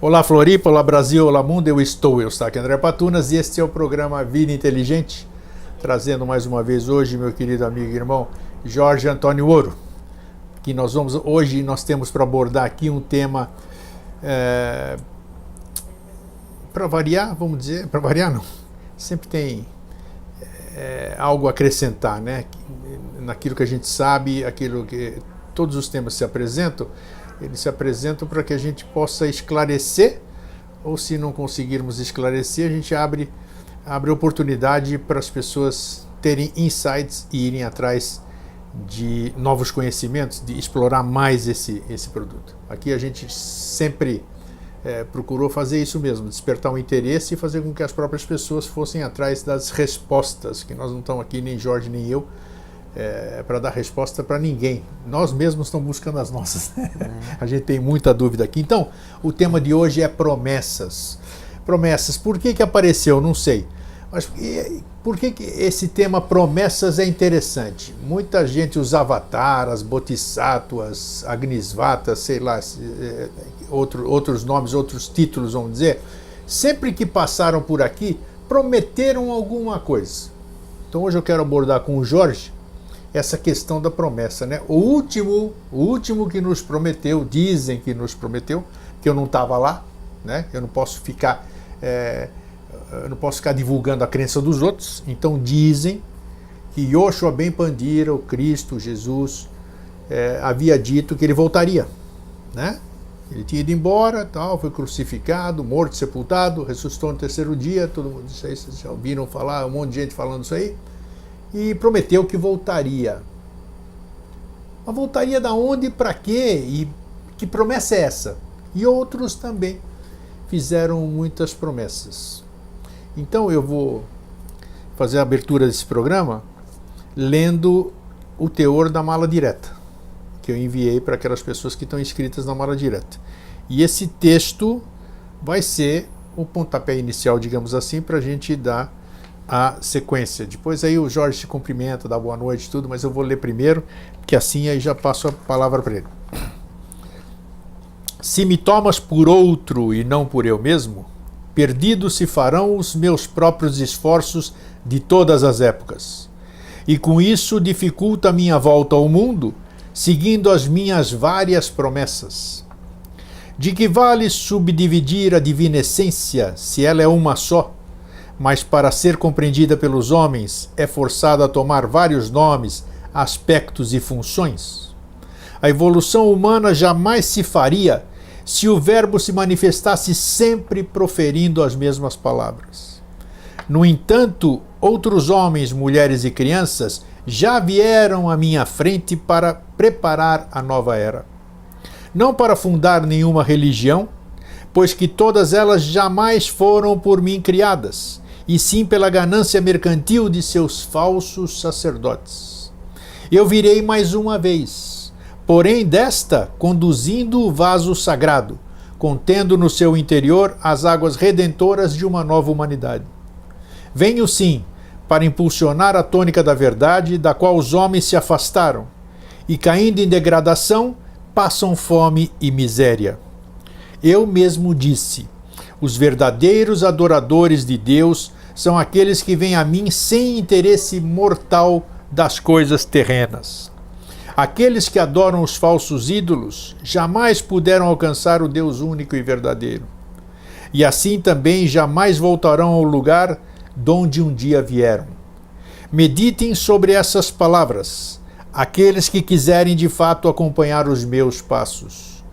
Olá Floripa, olá Brasil, olá mundo, eu estou aqui André Patunas e este é o programa Vida Inteligente, trazendo mais uma vez hoje meu querido amigo e irmão Jorge Antônio Ouro, que hoje nós temos para abordar aqui um tema para variar, vamos dizer, para variar não, sempre tem algo a acrescentar, né? Naquilo que a gente sabe, aquilo que todos os temas se apresentam, eles se apresentam para que a gente possa esclarecer, ou se não conseguirmos esclarecer, a gente abre oportunidade para as pessoas terem insights e irem atrás de novos conhecimentos, de explorar mais esse produto. Aqui a gente sempre procurou fazer isso mesmo, despertar um interesse e fazer com que as próprias pessoas fossem atrás das respostas, que nós não estamos aqui, nem Jorge nem eu, para dar resposta para ninguém. Nós mesmos estamos buscando as nossas. A gente tem muita dúvida aqui. Então, o tema de hoje é promessas. Promessas. Por que apareceu? Não sei. Mas por que esse tema promessas é interessante? Muita gente, os avataras, bodhisattvas, agnisvatas, sei lá, outros nomes, outros títulos, vamos dizer, sempre que passaram por aqui, prometeram alguma coisa. Então hoje eu quero abordar com o Jorge essa questão da promessa, né? O último que nos prometeu, dizem que nos prometeu, que eu não estava lá, né? Eu não posso ficar divulgando a crença dos outros. Então dizem que Yoshua Ben Pandira, o Cristo, Jesus, havia dito que ele voltaria, né? Ele tinha ido embora, tal, foi crucificado, morto, sepultado, ressuscitou no terceiro dia. Todo mundo, isso aí, vocês já ouviram falar, um monte de gente falando isso aí. E prometeu que voltaria. Mas voltaria da onde e para quê? E que promessa é essa? E outros também fizeram muitas promessas. Então eu vou fazer a abertura desse programa lendo o teor da mala direta, que eu enviei para aquelas pessoas que estão inscritas na mala direta. E esse texto vai ser o pontapé inicial, digamos assim, para a gente dar a sequência. Depois aí o Jorge se cumprimenta, dá boa noite e tudo, mas eu vou ler primeiro, que assim aí já passo a palavra para ele. Se me tomas por outro e não por eu mesmo, perdidos se farão os meus próprios esforços de todas as épocas. E com isso dificulta a minha volta ao mundo, seguindo as minhas várias promessas. De que vale subdividir a divina essência, se ela é uma só? Mas para ser compreendida pelos homens, é forçada a tomar vários nomes, aspectos e funções. A evolução humana jamais se faria se o verbo se manifestasse sempre proferindo as mesmas palavras. No entanto, outros homens, mulheres e crianças já vieram à minha frente para preparar a nova era. Não para fundar nenhuma religião, pois que todas elas jamais foram por mim criadas, e sim pela ganância mercantil de seus falsos sacerdotes. Eu virei mais uma vez, porém desta conduzindo o vaso sagrado, contendo no seu interior as águas redentoras de uma nova humanidade. Venho sim, para impulsionar a tônica da verdade, da qual os homens se afastaram, e caindo em degradação, passam fome e miséria. Eu mesmo disse: os verdadeiros adoradores de Deus são aqueles que vêm a mim sem interesse mortal das coisas terrenas. Aqueles que adoram os falsos ídolos jamais puderam alcançar o Deus único e verdadeiro. E assim também jamais voltarão ao lugar de onde um dia vieram. Meditem sobre essas palavras, aqueles que quiserem de fato acompanhar os meus passos,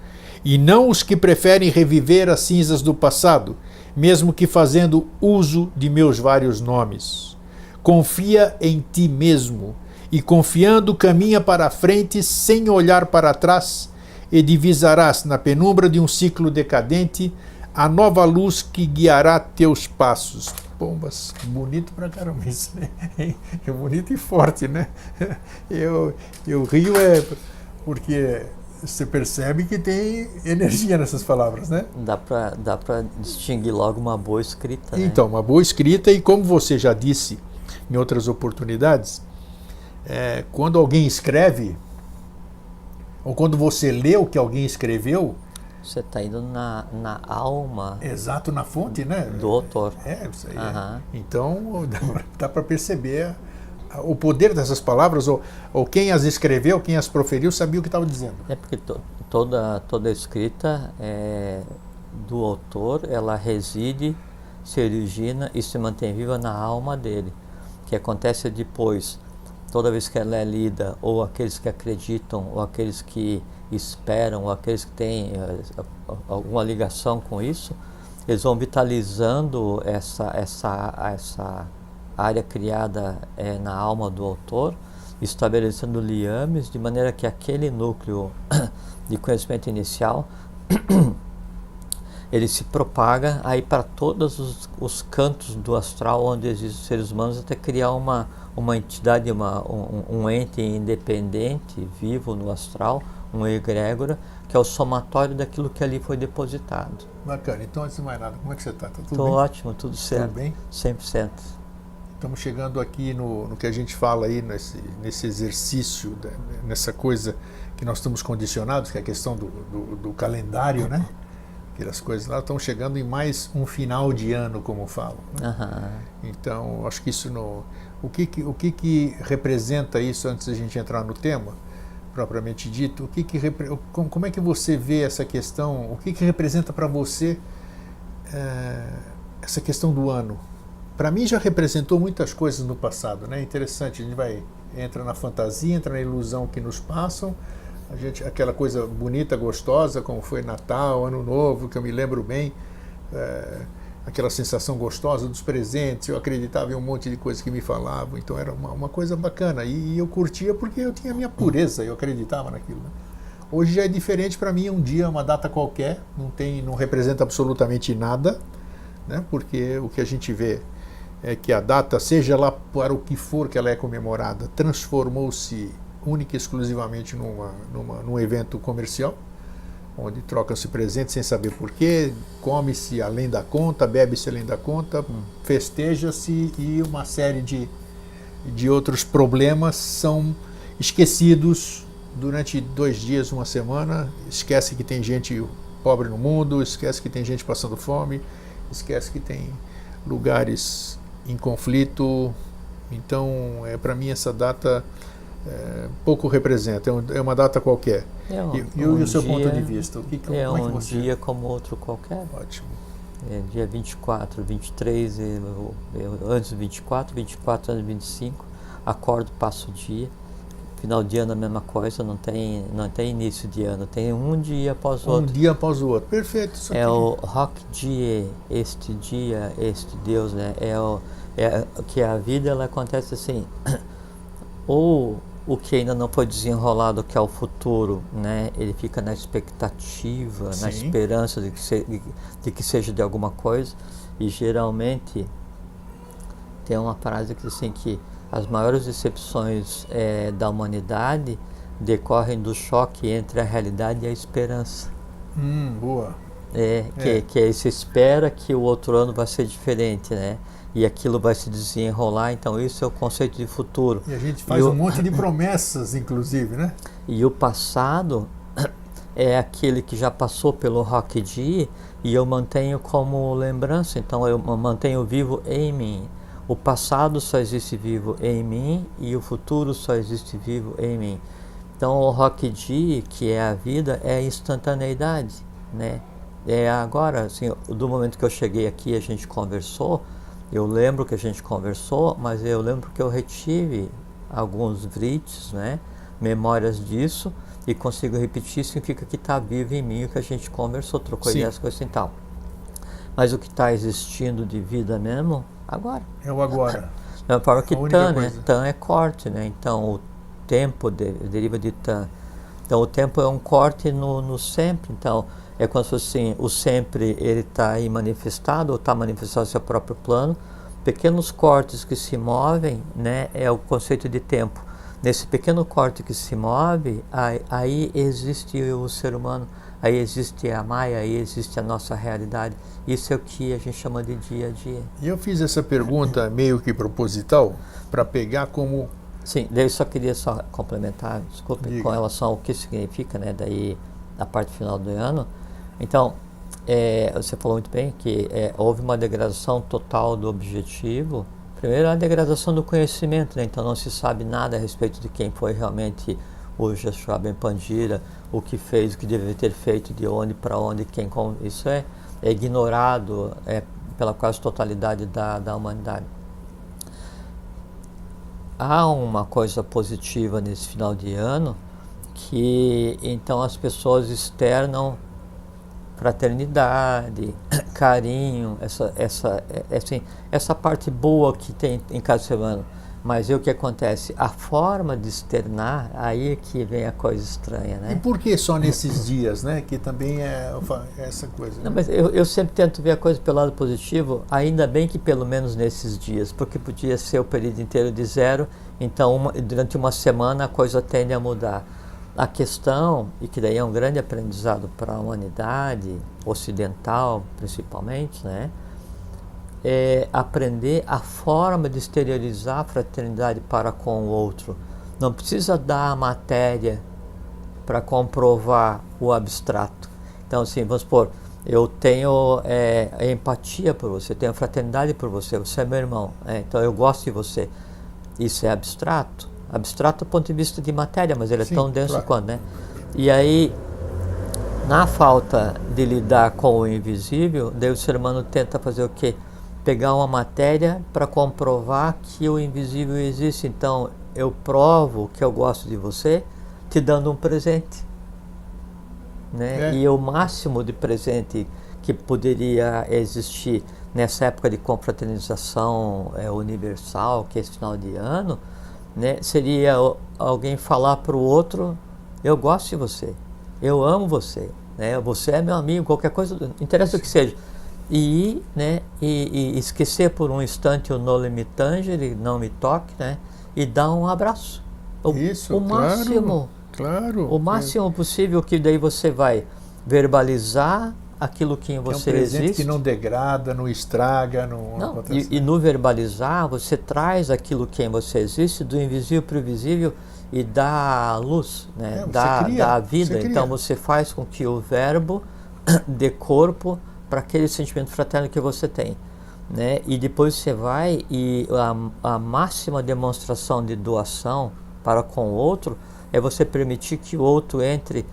e não os que preferem reviver as cinzas do passado, mesmo que fazendo uso de meus vários nomes. Confia em ti mesmo, e confiando caminha para a frente sem olhar para trás, e divisarás na penumbra de um ciclo decadente a nova luz que guiará teus passos. Pombas, bonito pra caramba isso, né? É bonito e forte, né? Eu rio porque você percebe que tem energia nessas palavras, né? Dá pra distinguir logo uma boa escrita, né? Então, uma boa escrita, e como você já disse em outras oportunidades, quando alguém escreve, ou quando você lê o que alguém escreveu, Você está indo na alma Exato, na fonte, né? do autor. Isso aí. Aham. Então, dá para perceber o poder dessas palavras, ou quem as escreveu, quem as proferiu, sabia o que estava dizendo. É porque toda a escrita do autor, ela reside, se origina e se mantém viva na alma dele. O que acontece depois, toda vez que ela é lida, ou aqueles que acreditam, ou aqueles que esperam, ou aqueles que têm alguma ligação com isso, eles vão vitalizando essa área criada na alma do autor, estabelecendo liames, de maneira que aquele núcleo de conhecimento inicial ele se propaga aí para todos os cantos do astral onde existem seres humanos, até criar uma entidade, um ente independente, vivo no astral, um egrégora, que é o somatório daquilo que ali foi depositado. Bacana. Então, antes de mais nada, como é que você está? Tá tudo Tô bem? ótimo, tudo certo. Tudo bem? 100%. Estamos chegando aqui no que a gente fala aí, nesse exercício, nessa coisa que nós estamos condicionados, que é a questão do calendário, né? Aquelas coisas lá, estão chegando em mais um final de ano, como falam. Né? Uhum. Então, acho que isso o que representa isso, antes da gente entrar no tema, propriamente dito, como é que você vê essa questão, o que representa para você essa questão do ano? Para mim já representou muitas coisas no passado, né? Interessante, a gente entra na fantasia, entra na ilusão que nos passam, aquela coisa bonita, gostosa, como foi Natal, Ano Novo, que eu me lembro bem, aquela sensação gostosa dos presentes, eu acreditava em um monte de coisas que me falavam, então era uma coisa bacana, e eu curtia porque eu tinha a minha pureza, eu acreditava naquilo. Né? Hoje já é diferente para mim, um dia, uma data qualquer, não representa absolutamente nada, né? Porque o que a gente vê é que a data, seja lá para o que for que ela é comemorada, transformou-se única e exclusivamente num evento comercial, onde troca-se presentes sem saber porquê, come-se além da conta, bebe-se além da conta, festeja-se, e uma série de outros problemas são esquecidos durante 2 dias, uma semana. Esquece que tem gente pobre no mundo, esquece que tem gente passando fome, esquece que tem lugares em conflito. Então, para mim, essa data pouco representa, é uma data qualquer. E o seu ponto de vista? Como é que você... dia como outro qualquer. Ótimo. Dia 24, 23, antes do 24 antes do 25, acordo, passo o dia. Final de ano a mesma coisa, não tem início de ano, tem um dia após o outro. Um dia após o outro, perfeito. Isso aqui. O rock dia, este Deus, né? Que a vida ela acontece assim, ou o que ainda não foi desenrolado, que é o futuro, né? Ele fica na expectativa, Sim. na esperança de que seja de alguma coisa, e geralmente tem uma frase que assim, que as maiores decepções da humanidade decorrem do choque entre a realidade e a esperança. Boa. Que se espera que o outro ano vai ser diferente, né? E aquilo vai se desenrolar, então isso é o conceito de futuro. E a gente faz um monte de promessas, inclusive, né? E o passado é aquele que já passou pelo Rock Dia, e eu mantenho como lembrança, então eu mantenho vivo em mim. O passado só existe vivo em mim, e o futuro só existe vivo em mim. Então o Rock Dia, que é a vida, é a instantaneidade, né? Agora, assim, do momento que eu cheguei aqui, a gente conversou, eu lembro que a gente conversou, mas eu lembro que eu retive alguns vrites, né? Memórias disso, e consigo repetir, significa que está vivo em mim o que a gente conversou, trocou ideias, coisa assim, tal. Mas o que está existindo de vida mesmo, agora. É o agora. Da mesma forma que tan, né? Tan é corte, né? Então o tempo deriva de tan. Então o tempo é um corte no sempre. Então é como se fosse assim, o sempre ele está aí manifestado, ou está manifestado no seu próprio plano. Pequenos cortes que se movem, né? É o conceito de tempo. Nesse pequeno corte que se move, aí existe o ser humano, aí existe a Maia, aí existe a nossa realidade. Isso é o que a gente chama de dia a dia. E eu fiz essa pergunta meio que proposital, para pegar como... Sim, daí eu só queria complementar, desculpe, com relação ao que significa, né, daí a parte final do ano. Então, você falou muito bem que houve uma degradação total do objetivo. Primeiro, a degradação do conhecimento, né? Então não se sabe nada a respeito de quem foi realmente o Joshua Ben Pandira, o que fez, o que deveria ter feito, de onde para onde, quem como. Isso é ignorado pela quase totalidade da humanidade. Há uma coisa positiva nesse final de ano, que então as pessoas externam fraternidade, carinho, essa parte boa que tem em cada ser humano. Mas o que acontece? A forma de externar, aí é que vem a coisa estranha, né? E por que só nesses dias, né? Que também é essa coisa. Não, Né? mas eu sempre tento ver a coisa pelo lado positivo, ainda bem que pelo menos nesses dias, porque podia ser o período inteiro de zero, então durante uma semana a coisa tende a mudar. A questão, e que daí é um grande aprendizado para a humanidade ocidental principalmente, né? É aprender a forma de exteriorizar a fraternidade para com o outro. Não precisa dar a matéria para comprovar o abstrato. Então, assim, vamos supor, eu tenho empatia por você, tenho fraternidade por você, você é meu irmão, então eu gosto de você. Isso é abstrato. Abstrato do ponto de vista de matéria, mas ele é tão denso quanto, né? E aí, na falta de lidar com o invisível, daí o ser humano tenta fazer o quê? Pegar uma matéria para comprovar que o invisível existe. Então, eu provo que eu gosto de você te dando um presente, né? E o máximo de presente que poderia existir nessa época de confraternização universal, que é esse final de ano, né, seria alguém falar para o outro: eu gosto de você, eu amo você, né, você é meu amigo, qualquer coisa, não interessa o que seja. E esquecer por um instante o noli me tangere, não me toque, né, e dar um abraço. Isso, o máximo, claro. O máximo possível, que daí você vai verbalizar aquilo que em você presente existe. Que não degrada, não estraga, não acontece. E no verbalizar, você traz aquilo que em você existe, do invisível para o visível, e dá a luz, né? Dá a vida. Então você faz com que o verbo dê corpo para aquele sentimento fraterno que você tem, né? E depois você vai, e a máxima demonstração de doação para com o outro é você permitir que o outro entre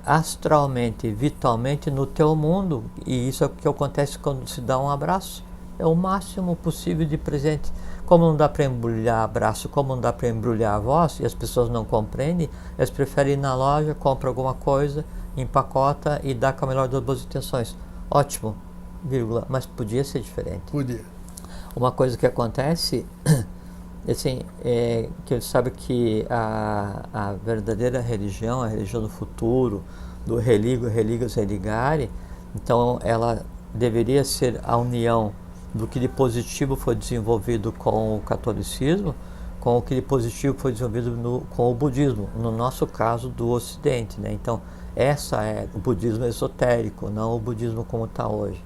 astralmente, vitalmente no teu mundo. E isso é o que acontece quando se dá um abraço. É o máximo possível de presente. Como não dá para embrulhar abraço, como não dá para embrulhar a voz, e as pessoas não compreendem, elas preferem ir na loja, compra alguma coisa, empacota e dá com a melhor das boas intenções. Ótimo, vírgula, mas podia ser diferente. Podia. Uma coisa que acontece, assim, que ele sabe que a verdadeira religião, a religião do futuro, do religo, religas, religare, então ela deveria ser a união do que de positivo foi desenvolvido com o catolicismo, com o que de positivo foi desenvolvido com o budismo, no nosso caso do Ocidente, né? Então essa é o budismo esotérico, não o budismo como está hoje.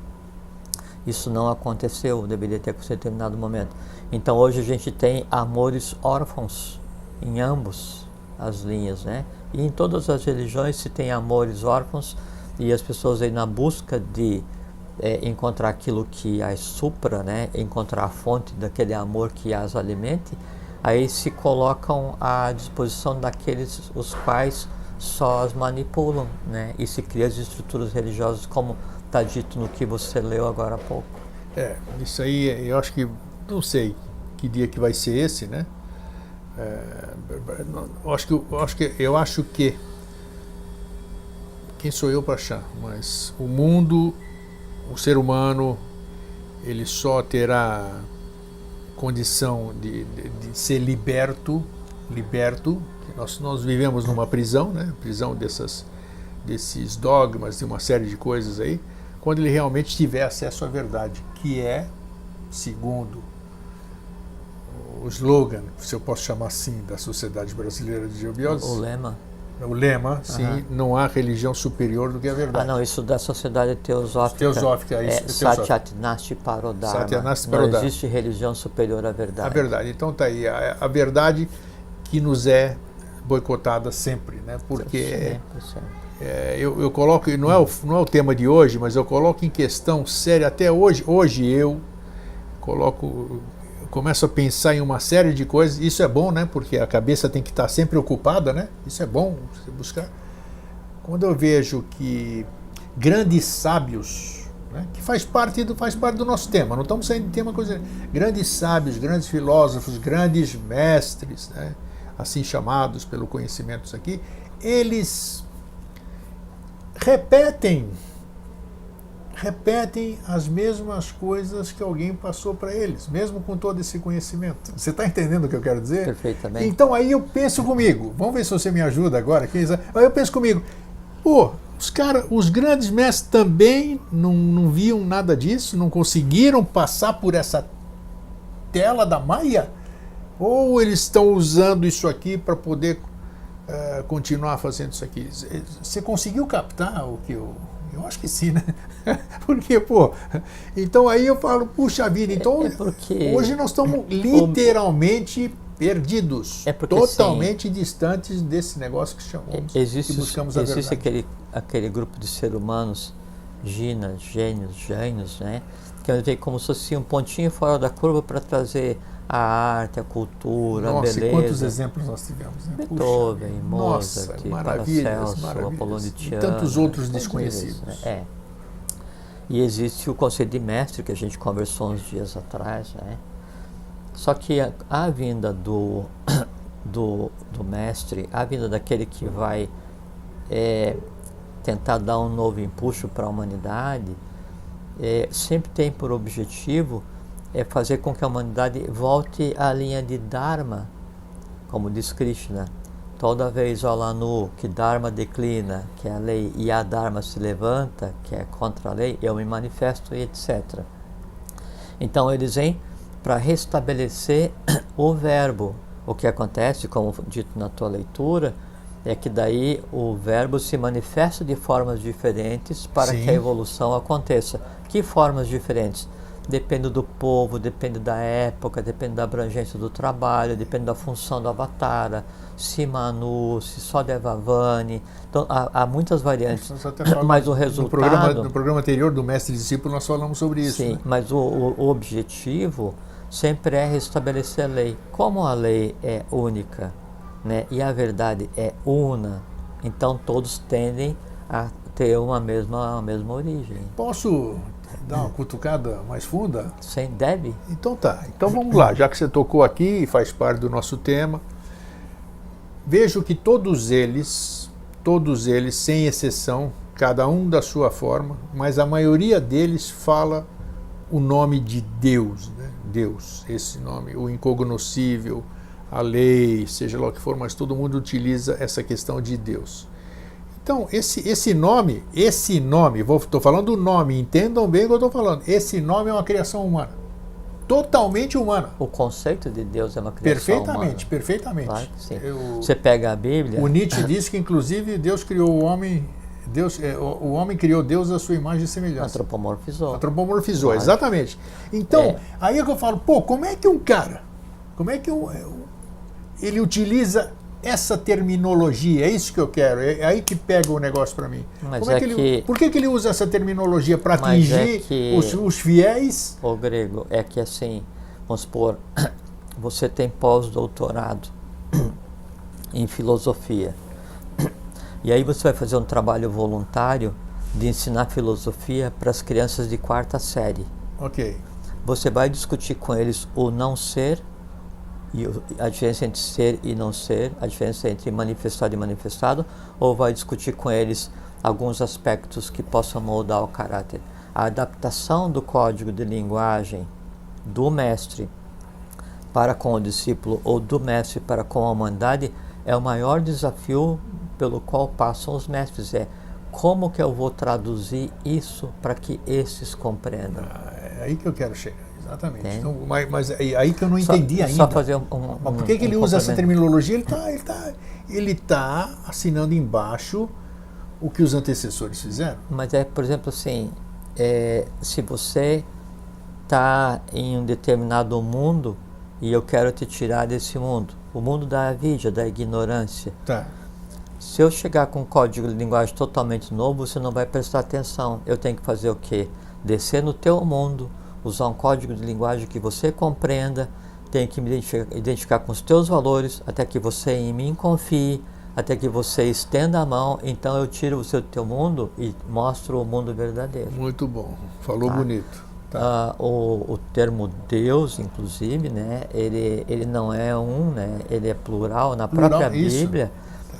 Isso não aconteceu, deveria ter acontecido em determinado momento. Então hoje a gente tem amores órfãos em ambos as linhas, né? E em todas as religiões se tem amores órfãos, e as pessoas aí na busca de encontrar aquilo que as supra, né? Encontrar a fonte daquele amor que as alimente, aí se colocam à disposição daqueles os quais só as manipulam, né? E se cria as estruturas religiosas, como está dito no que você leu agora há pouco. Isso aí, eu acho que, não sei que dia que vai ser esse, né? Eu acho que quem sou eu para achar, mas o mundo, o ser humano, ele só terá condição de ser liberto. Nós vivemos numa prisão, né? Prisão desses dogmas, de uma série de coisas aí, quando ele realmente tiver acesso à verdade, que é, segundo o slogan, se eu posso chamar assim, da Sociedade Brasileira de Geobiose. O lema, sim, não há religião superior do que a verdade. Não, isso da Sociedade Teosófica. Teosófica, isso. Satyatnasti Parodharma. Satyatnasti Não Parodharma. existe religião superior à verdade. A verdade. Então tá aí, a verdade que nos é boicotada sempre, né? Porque sempre. eu coloco, não é o tema de hoje, mas eu coloco em questão séria até hoje. Hoje eu começo a pensar em uma série de coisas. Isso é bom, né? Porque a cabeça tem que estar sempre ocupada, né? Isso é bom, você buscar. Quando eu vejo que grandes sábios, né, que faz parte do nosso tema, não estamos saindo de tema coisa. Grandes sábios, grandes filósofos, grandes mestres, né, assim chamados pelo conhecimento aqui, eles repetem as mesmas coisas que alguém passou para eles, mesmo com todo esse conhecimento. Você está entendendo o que eu quero dizer? Perfeitamente. Então aí eu penso comigo, vamos ver se você me ajuda agora. Aí eu penso comigo, pô, os grandes mestres também não viam nada disso, não conseguiram passar por essa tela da Maia? Ou eles estão usando isso aqui para poder continuar fazendo isso aqui? Você conseguiu captar o que eu acho que sim, né? Porque, pô, então aí eu falo, puxa vida, então hoje nós estamos literalmente perdidos, totalmente distantes desse negócio que chamamos e buscamos a verdade. Existe aquele grupo de seres humanos, gênios, né? Que eu vejo como se fosse um pontinho fora da curva para trazer a arte, a cultura, a beleza. Nossa, e quantos exemplos nós tivemos, né? Beethoven, Mozart, Paracelso, Apollon de Tiana, e tantos outros desconhecidos. Né? E existe o conceito de mestre, que a gente conversou uns dias atrás, né? Só que a vinda do mestre, a vinda daquele que vai tentar dar um novo impulso para a humanidade, sempre tem por objetivo fazer com que a humanidade volte à linha de Dharma, como diz Krishna. Toda vez, ó lá no que Dharma declina, que é a lei, e a Dharma se levanta, que é contra a lei, eu me manifesto e etc. Então eles vêm para restabelecer o verbo. O que acontece, como dito na tua leitura, é que daí o verbo se manifesta de formas diferentes para que a evolução aconteça. Que formas diferentes? Depende do povo, depende da época, depende da abrangência do trabalho, depende da função do avatar, se Manu, se Sodevavani. Então há muitas variantes, mas o resultado... No programa anterior do Mestre e Discípulo nós falamos sobre isso. Sim, né? Mas o objetivo sempre é restabelecer a lei. Como a lei é única, né, e a verdade é una, então todos tendem a ter uma mesma origem. Posso dar uma cutucada mais funda? Sim, deve. Então tá, então vamos lá, já que você tocou aqui e faz parte do nosso tema, vejo que todos eles, sem exceção, cada um da sua forma, mas a maioria deles fala o nome de Deus, né? Deus, esse nome, o incognoscível, a lei, seja lá o que for, mas todo mundo utiliza essa questão de Deus. Então, esse nome, estou falando do nome, entendam bem o que eu estou falando, esse nome é uma criação humana, totalmente humana. O conceito de Deus é uma criação humana. Perfeitamente. Claro que sim. Você pega a Bíblia... O Nietzsche diz que, inclusive, Deus criou o homem... o homem criou Deus à sua imagem e semelhança. Antropomorfizou, claro. Exatamente. Então, aí é que eu falo, pô, como é que ele utiliza essa terminologia? É isso que eu quero, é aí que pega o negócio para mim. Mas por que ele usa essa terminologia para atingir os fiéis? O grego, é que assim, vamos supor, você tem pós-doutorado em filosofia. E aí você vai fazer um trabalho voluntário de ensinar filosofia para as crianças de 4ª série. Ok. Você vai discutir com eles o não ser, e a diferença entre ser e não ser, a diferença entre manifestado e manifestado, ou vai discutir com eles alguns aspectos que possam moldar o caráter. A adaptação do código de linguagem do mestre para com o discípulo, ou do mestre para com a humanidade, é o maior desafio pelo qual passam os mestres. É como que eu vou traduzir isso para que esses compreendam. É aí que eu quero chegar, exatamente. Então, mas é aí que eu não entendi ainda. Só fazer mas por que ele usa essa terminologia? Ele tá assinando embaixo o que os antecessores fizeram. Mas por exemplo, assim, se você está em um determinado mundo e eu quero te tirar desse mundo, o mundo da avidia, da ignorância. Tá. Se eu chegar com um código de linguagem totalmente novo, você não vai prestar atenção. Eu tenho que fazer o quê? Descer no teu mundo, usar um código de linguagem que você compreenda, tenho que me identificar com os teus valores, até que você em mim confie, até que você estenda a mão, então eu tiro você do teu mundo e mostro o mundo verdadeiro. Muito bom. Falou bonito. Tá. O termo Deus, inclusive, né, ele não é né, ele é plural. Na própria Bíblia,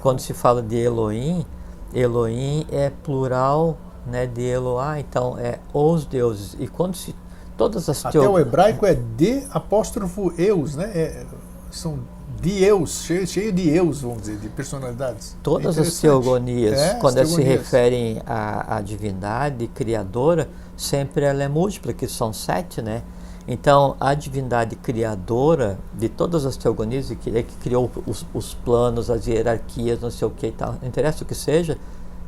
quando se fala de Elohim, Elohim é plural, né, de Eloá, então é os deuses. E quando se todas as até o hebraico é de apóstrofo eus, né? São de eus, cheio de eus, vamos dizer, de personalidades. Todas as teogonias, quando elas se referem à divindade criadora, sempre ela é múltipla, que são 7, né? Então, a divindade criadora de todas as teogonias, que criou os planos, as hierarquias, não sei o que e tal, não interessa o que seja,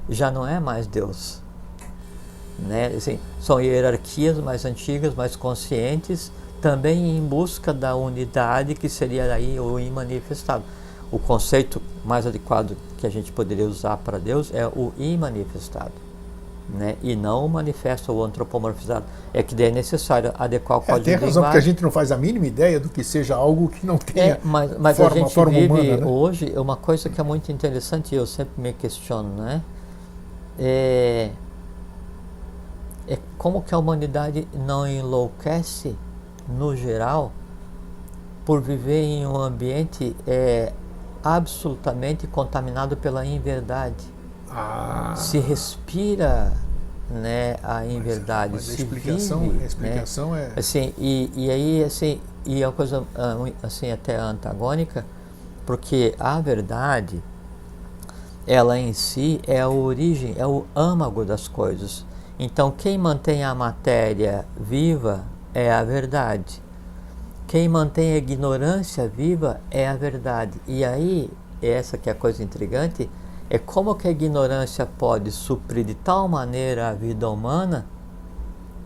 já não é mais Deus. Né? Assim, são hierarquias mais antigas, mais conscientes, também em busca da unidade, que seria aí o imanifestado. O conceito mais adequado que a gente poderia usar para Deus é o imanifestado, né? E não o manifesto ou antropomorfizado. É que daí é necessário adequar o código de linguagem. Tem razão, porque a gente não faz a mínima ideia do que seja algo que não tenha mas forma, a gente forma vive humana, né? hoje uma coisa que é muito interessante, e eu sempre me questiono, né? É como que a humanidade não enlouquece, no geral, por viver em um ambiente absolutamente contaminado pela inverdade. Se respira, né, a inverdade, mas se a explicação vive, é assim, e aí assim, e é uma coisa assim até antagônica, porque a verdade, ela em si é a origem, é o âmago das coisas. Então, quem mantém a matéria viva é a verdade. Quem mantém a ignorância viva é a verdade. E aí, essa que é a coisa intrigante, é como que a ignorância pode suprir de tal maneira a vida humana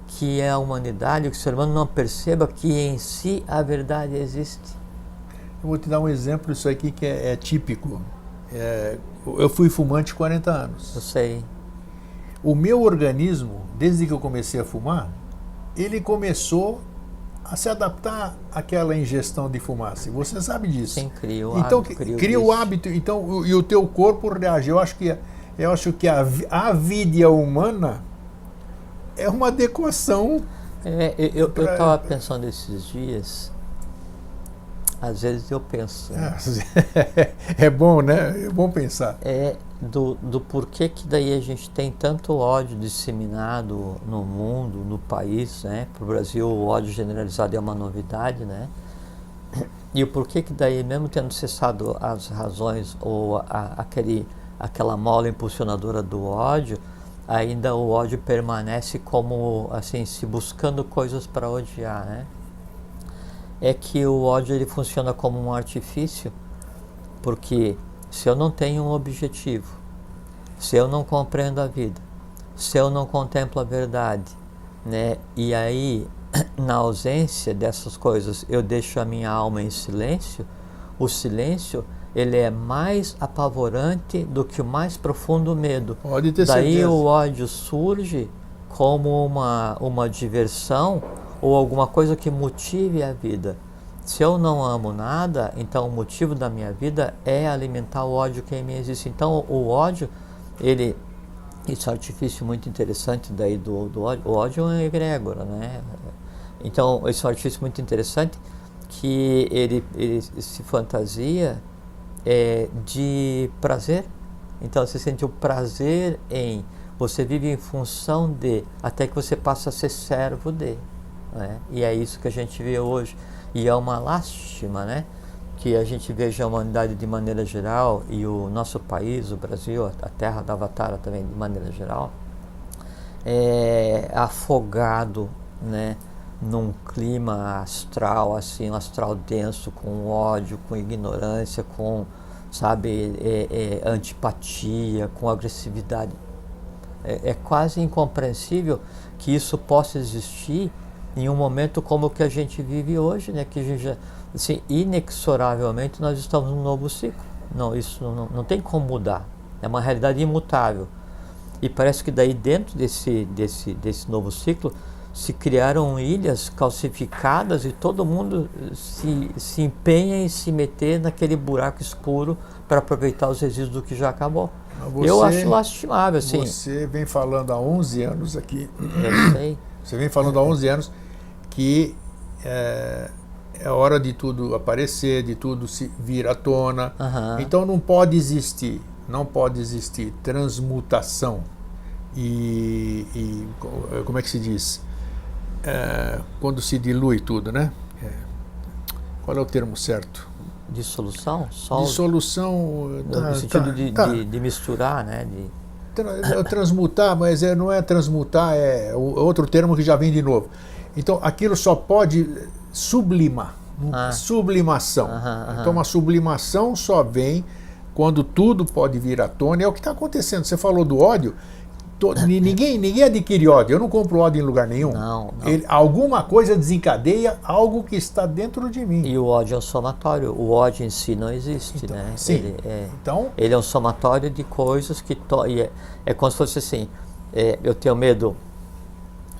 que a humanidade, que o ser humano não perceba que em si a verdade existe. Eu vou te dar um exemplo disso aqui que é típico. Eu fui fumante 40 anos. Eu sei. O meu organismo, desde que eu comecei a fumar, ele começou a se adaptar àquela ingestão de fumaça. Você sabe disso. Sim, cria o então, hábito. Cria o hábito. Então, e o teu corpo reage. Eu acho que a vida humana é uma adequação. Eu estava pensando esses dias. Às vezes eu penso. É bom, né? É bom pensar. Do porquê que daí a gente tem tanto ódio disseminado no mundo, no país, né? Para o Brasil o ódio generalizado é uma novidade, né? E o porquê que daí, mesmo tendo cessado as razões ou aquela mola impulsionadora do ódio, ainda o ódio permanece como, assim, se buscando coisas para odiar, né? É que o ódio ele funciona como um artifício, porque se eu não tenho um objetivo, se eu não compreendo a vida, se eu não contemplo a verdade, né, e aí na ausência dessas coisas eu deixo a minha alma em silêncio, o silêncio ele é mais apavorante do que o mais profundo medo. Pode ter Daí certeza. o ódio surge como uma diversão ou alguma coisa que motive a vida. Se eu não amo nada, então o motivo da minha vida é alimentar o ódio que em mim existe. Então o ódio, esse artifício muito interessante daí do ódio, o ódio é um egrégora, né? Então esse artifício muito interessante que ele se fantasia de prazer. Então você sente o prazer em, você vive em função de, até que você passa a ser servo de, né? E é isso que a gente vê hoje. E é uma lástima, né, que a gente veja a humanidade de maneira geral e o nosso país, o Brasil, a terra da Avatara também de maneira geral, afogado, né, num clima astral, assim, um astral denso, com ódio, com ignorância, com, sabe, antipatia, com agressividade. É quase incompreensível que isso possa existir em um momento como o que a gente vive hoje, né? Que assim, inexoravelmente nós estamos num novo ciclo. Não, isso não tem como mudar. É uma realidade imutável. E parece que daí dentro desse novo ciclo se criaram ilhas calcificadas e todo mundo se empenha em se meter naquele buraco escuro para aproveitar os resíduos do que já acabou. Eu acho lastimável, assim. Você vem falando há 11 anos aqui. Eu sei. Você vem falando há 11 anos que é hora de tudo aparecer, de tudo se vir à tona. Então não pode existir transmutação e como é que se diz? Quando se dilui tudo, né? Qual é o termo certo? Dissolução? Dissolução no sentido de misturar, né? Transmutar, mas não é transmutar, é outro termo que já vem de novo. Então aquilo só pode sublimar, sublimação. Então uma sublimação só vem quando tudo pode vir à tona. É o que está acontecendo. Você falou do ódio. Ninguém adquire ódio. Eu não compro ódio em lugar nenhum. Não. Alguma coisa desencadeia algo que está dentro de mim. E o ódio é um somatório. O ódio em si não existe, então, né? Sim. Ele é um somatório de coisas que... É como se fosse assim, eu tenho medo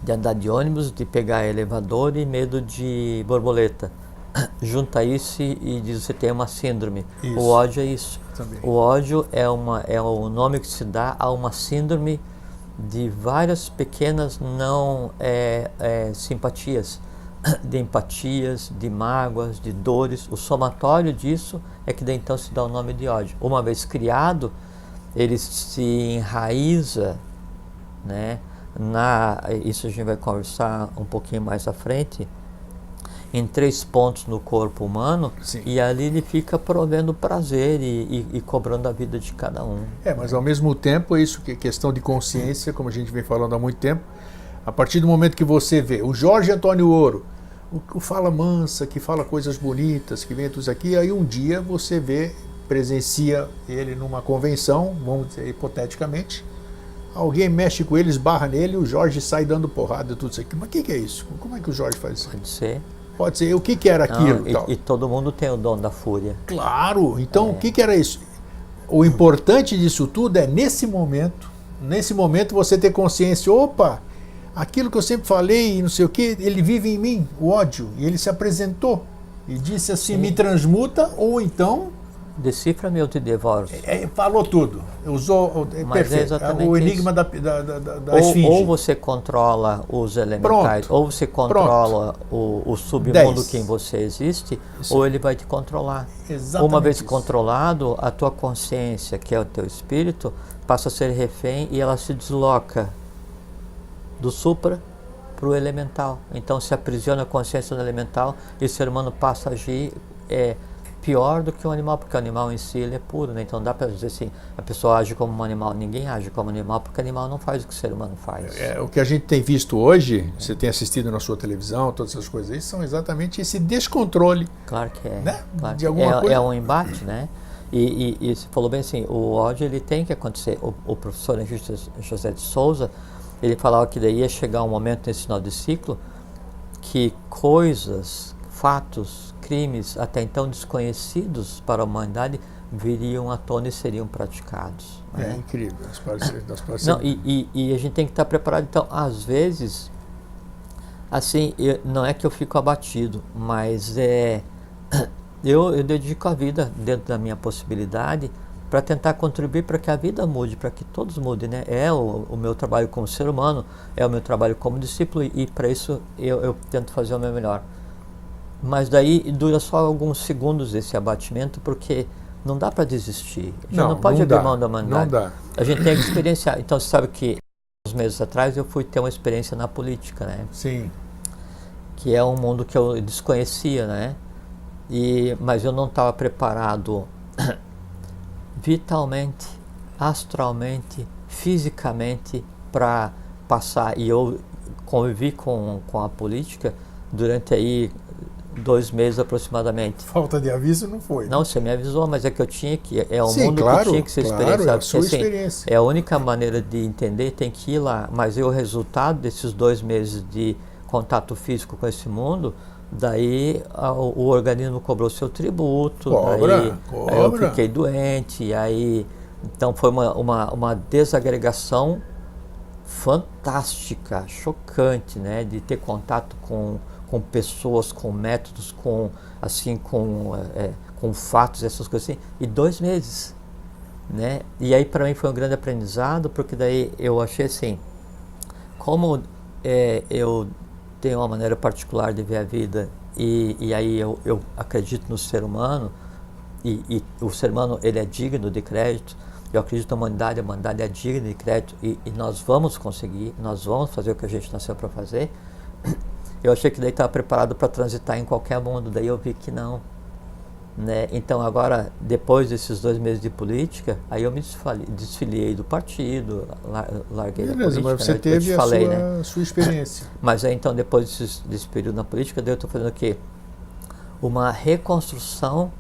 de andar de ônibus, de pegar elevador e medo de borboleta. Junta isso e diz que você tem uma síndrome. Isso. O ódio é isso. Também. O ódio é o nome que se dá a uma síndrome de várias pequenas não simpatias, de empatias, de mágoas, de dores. O somatório disso é que daí então se dá o nome de ódio. Uma vez criado, ele se enraiza, né? Isso a gente vai conversar um pouquinho mais à frente, em 3 pontos no corpo humano. Sim. E ali ele fica provendo prazer e cobrando a vida de cada um. Mas ao mesmo tempo é isso que é questão de consciência, como a gente vem falando há muito tempo. A partir do momento que você vê o Jorge Antônio Ouro, o fala mansa, que fala coisas bonitas, que vem tudo isso aqui, aí um dia você presencia ele numa convenção, vamos dizer hipoteticamente, alguém mexe com ele, esbarra nele, o Jorge sai dando porrada e tudo isso aqui. Mas o que é isso? Como é que o Jorge faz isso? Pode ser. Pode ser. O que era aquilo? E todo mundo tem o dom da fúria. Claro. Então, o que era isso? O importante disso tudo é, nesse momento você ter consciência, opa, aquilo que eu sempre falei e não sei o que, ele vive em mim, o ódio. E ele se apresentou e disse assim, me transmuta ou então... Decifra-me, eu te devoro. Falou tudo. Usou perfeito. O enigma da esfinge. Ou você controla os elementais, ou você controla o submundo que em você existe, ou ele vai te controlar. Exatamente. Uma vez controlado, a tua consciência, que é o teu espírito, passa a ser refém e ela se desloca do supra para o elemental. Então se aprisiona a consciência no elemental e o ser humano passa a agir pior do que o animal, porque o animal em si ele é puro, né? Então dá para dizer assim, a pessoa age como um animal. Ninguém age como animal, porque o animal não faz o que o ser humano faz. O que a gente tem visto hoje, você tem assistido na sua televisão, todas essas coisas aí, são exatamente esse descontrole. Claro que é. Né? Claro de alguma coisa. É um embate, né? E você falou bem assim, o ódio ele tem que acontecer. O professor José de Souza, ele falava que daí ia chegar um momento nesse final de ciclo que coisas, fatos, crimes até então desconhecidos para a humanidade viriam à tona e seriam praticados. Né? É incrível. Não, e a gente tem que estar preparado. Então, às vezes, assim, não é que eu fico abatido, mas eu dedico a vida dentro da minha possibilidade para tentar contribuir para que a vida mude, para que todos mudem, né? É o meu trabalho como ser humano, é o meu trabalho como discípulo e para isso eu tento fazer o meu melhor. Mas daí dura só alguns segundos esse abatimento, porque não dá para desistir. A gente não pode abrir mão da humanidade. Não dá. A gente tem que experienciar. Então você sabe que uns meses atrás eu fui ter uma experiência na política, né? Sim. Que é um mundo que eu desconhecia, né? Mas eu não estava preparado vitalmente, astralmente, fisicamente para passar. E eu convivi com a política durante aí 2 meses aproximadamente. Falta de aviso não foi. Não, você me avisou, mas é que eu tinha que... Sim, mundo claro, que tinha que ser experienciado. Claro, é a sua assim, experiência. É a única maneira de entender, tem que ir lá. Mas o resultado desses 2 meses de contato físico com esse mundo Daí o organismo cobrou seu tributo, Cobra. Aí eu fiquei doente, e aí então foi uma desagregação fantástica, chocante, né, de ter contato com pessoas, com métodos, com fatos, essas coisas assim, e 2 meses, né? E aí para mim foi um grande aprendizado, porque daí eu achei assim, como eu tenho uma maneira particular de ver a vida, e aí eu acredito no ser humano, e o ser humano ele é digno de crédito. Eu acredito na humanidade, a humanidade é digna de crédito, e nós vamos conseguir, nós vamos fazer o que a gente nasceu para fazer. Eu achei que daí estava preparado para transitar em qualquer mundo, daí eu vi que não, né? Então agora, depois desses 2 meses de política, aí eu me desfiliei do partido, larguei da política. Mas você teve sua experiência. Mas aí então, depois desse período na política, daí eu estou fazendo o quê? Uma reconstrução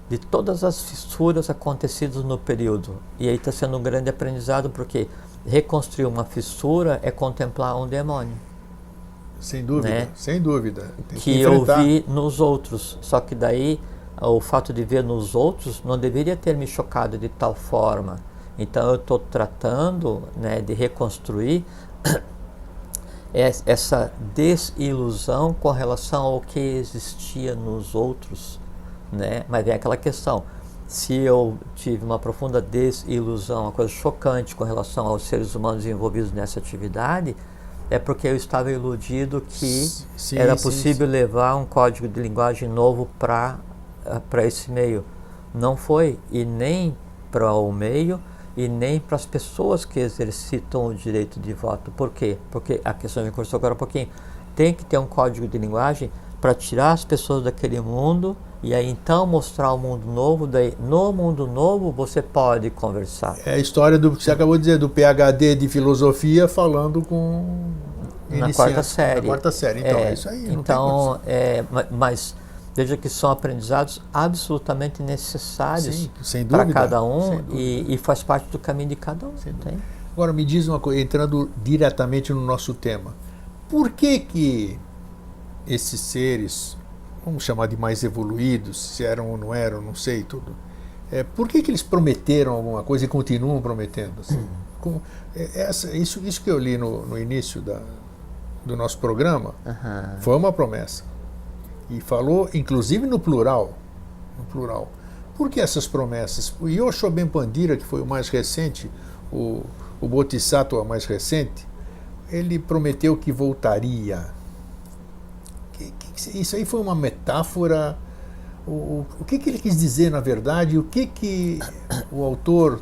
de todas as fissuras acontecidas no período. E aí está sendo um grande aprendizado, porque reconstruir uma fissura é contemplar um demônio. Sem dúvida, né? Sem dúvida. Tem que eu vi nos outros. Só que daí, o fato de ver nos outros não deveria ter me chocado de tal forma. Então eu estou tratando, né, de reconstruir essa desilusão com relação ao que existia nos outros, né? Mas vem aquela questão, se eu tive uma profunda desilusão, uma coisa chocante com relação aos seres humanos envolvidos nessa atividade, é porque eu estava iludido que era possível levar um código de linguagem novo para esse meio. Não foi, e nem para o meio, e nem para as pessoas que exercitam o direito de voto. Por quê? Porque a questão me conversou agora um pouquinho. Tem que ter um código de linguagem para tirar as pessoas daquele mundo, e aí então mostrar o mundo novo. Daí no mundo novo você pode conversar. É a história do que você acabou de dizer, do PhD de filosofia falando com na 4ª série. Na 4ª série, então é isso aí. Então, mas veja que são aprendizados absolutamente necessários para cada um, e faz parte do caminho de cada um. Agora me diz uma coisa, entrando diretamente no nosso tema, por que esses seres, vamos chamar de mais evoluídos, se eram ou não eram, não sei tudo, por que eles prometeram alguma coisa e continuam prometendo? Assim? Isso que eu li no início do nosso programa, foi uma promessa. E falou, inclusive, no plural. Por que essas promessas? O Yoshoben Pandira, que foi o mais recente, o Bodhisattva mais recente, ele prometeu que voltaria. Isso aí foi uma metáfora? O que ele quis dizer, na verdade? O que o autor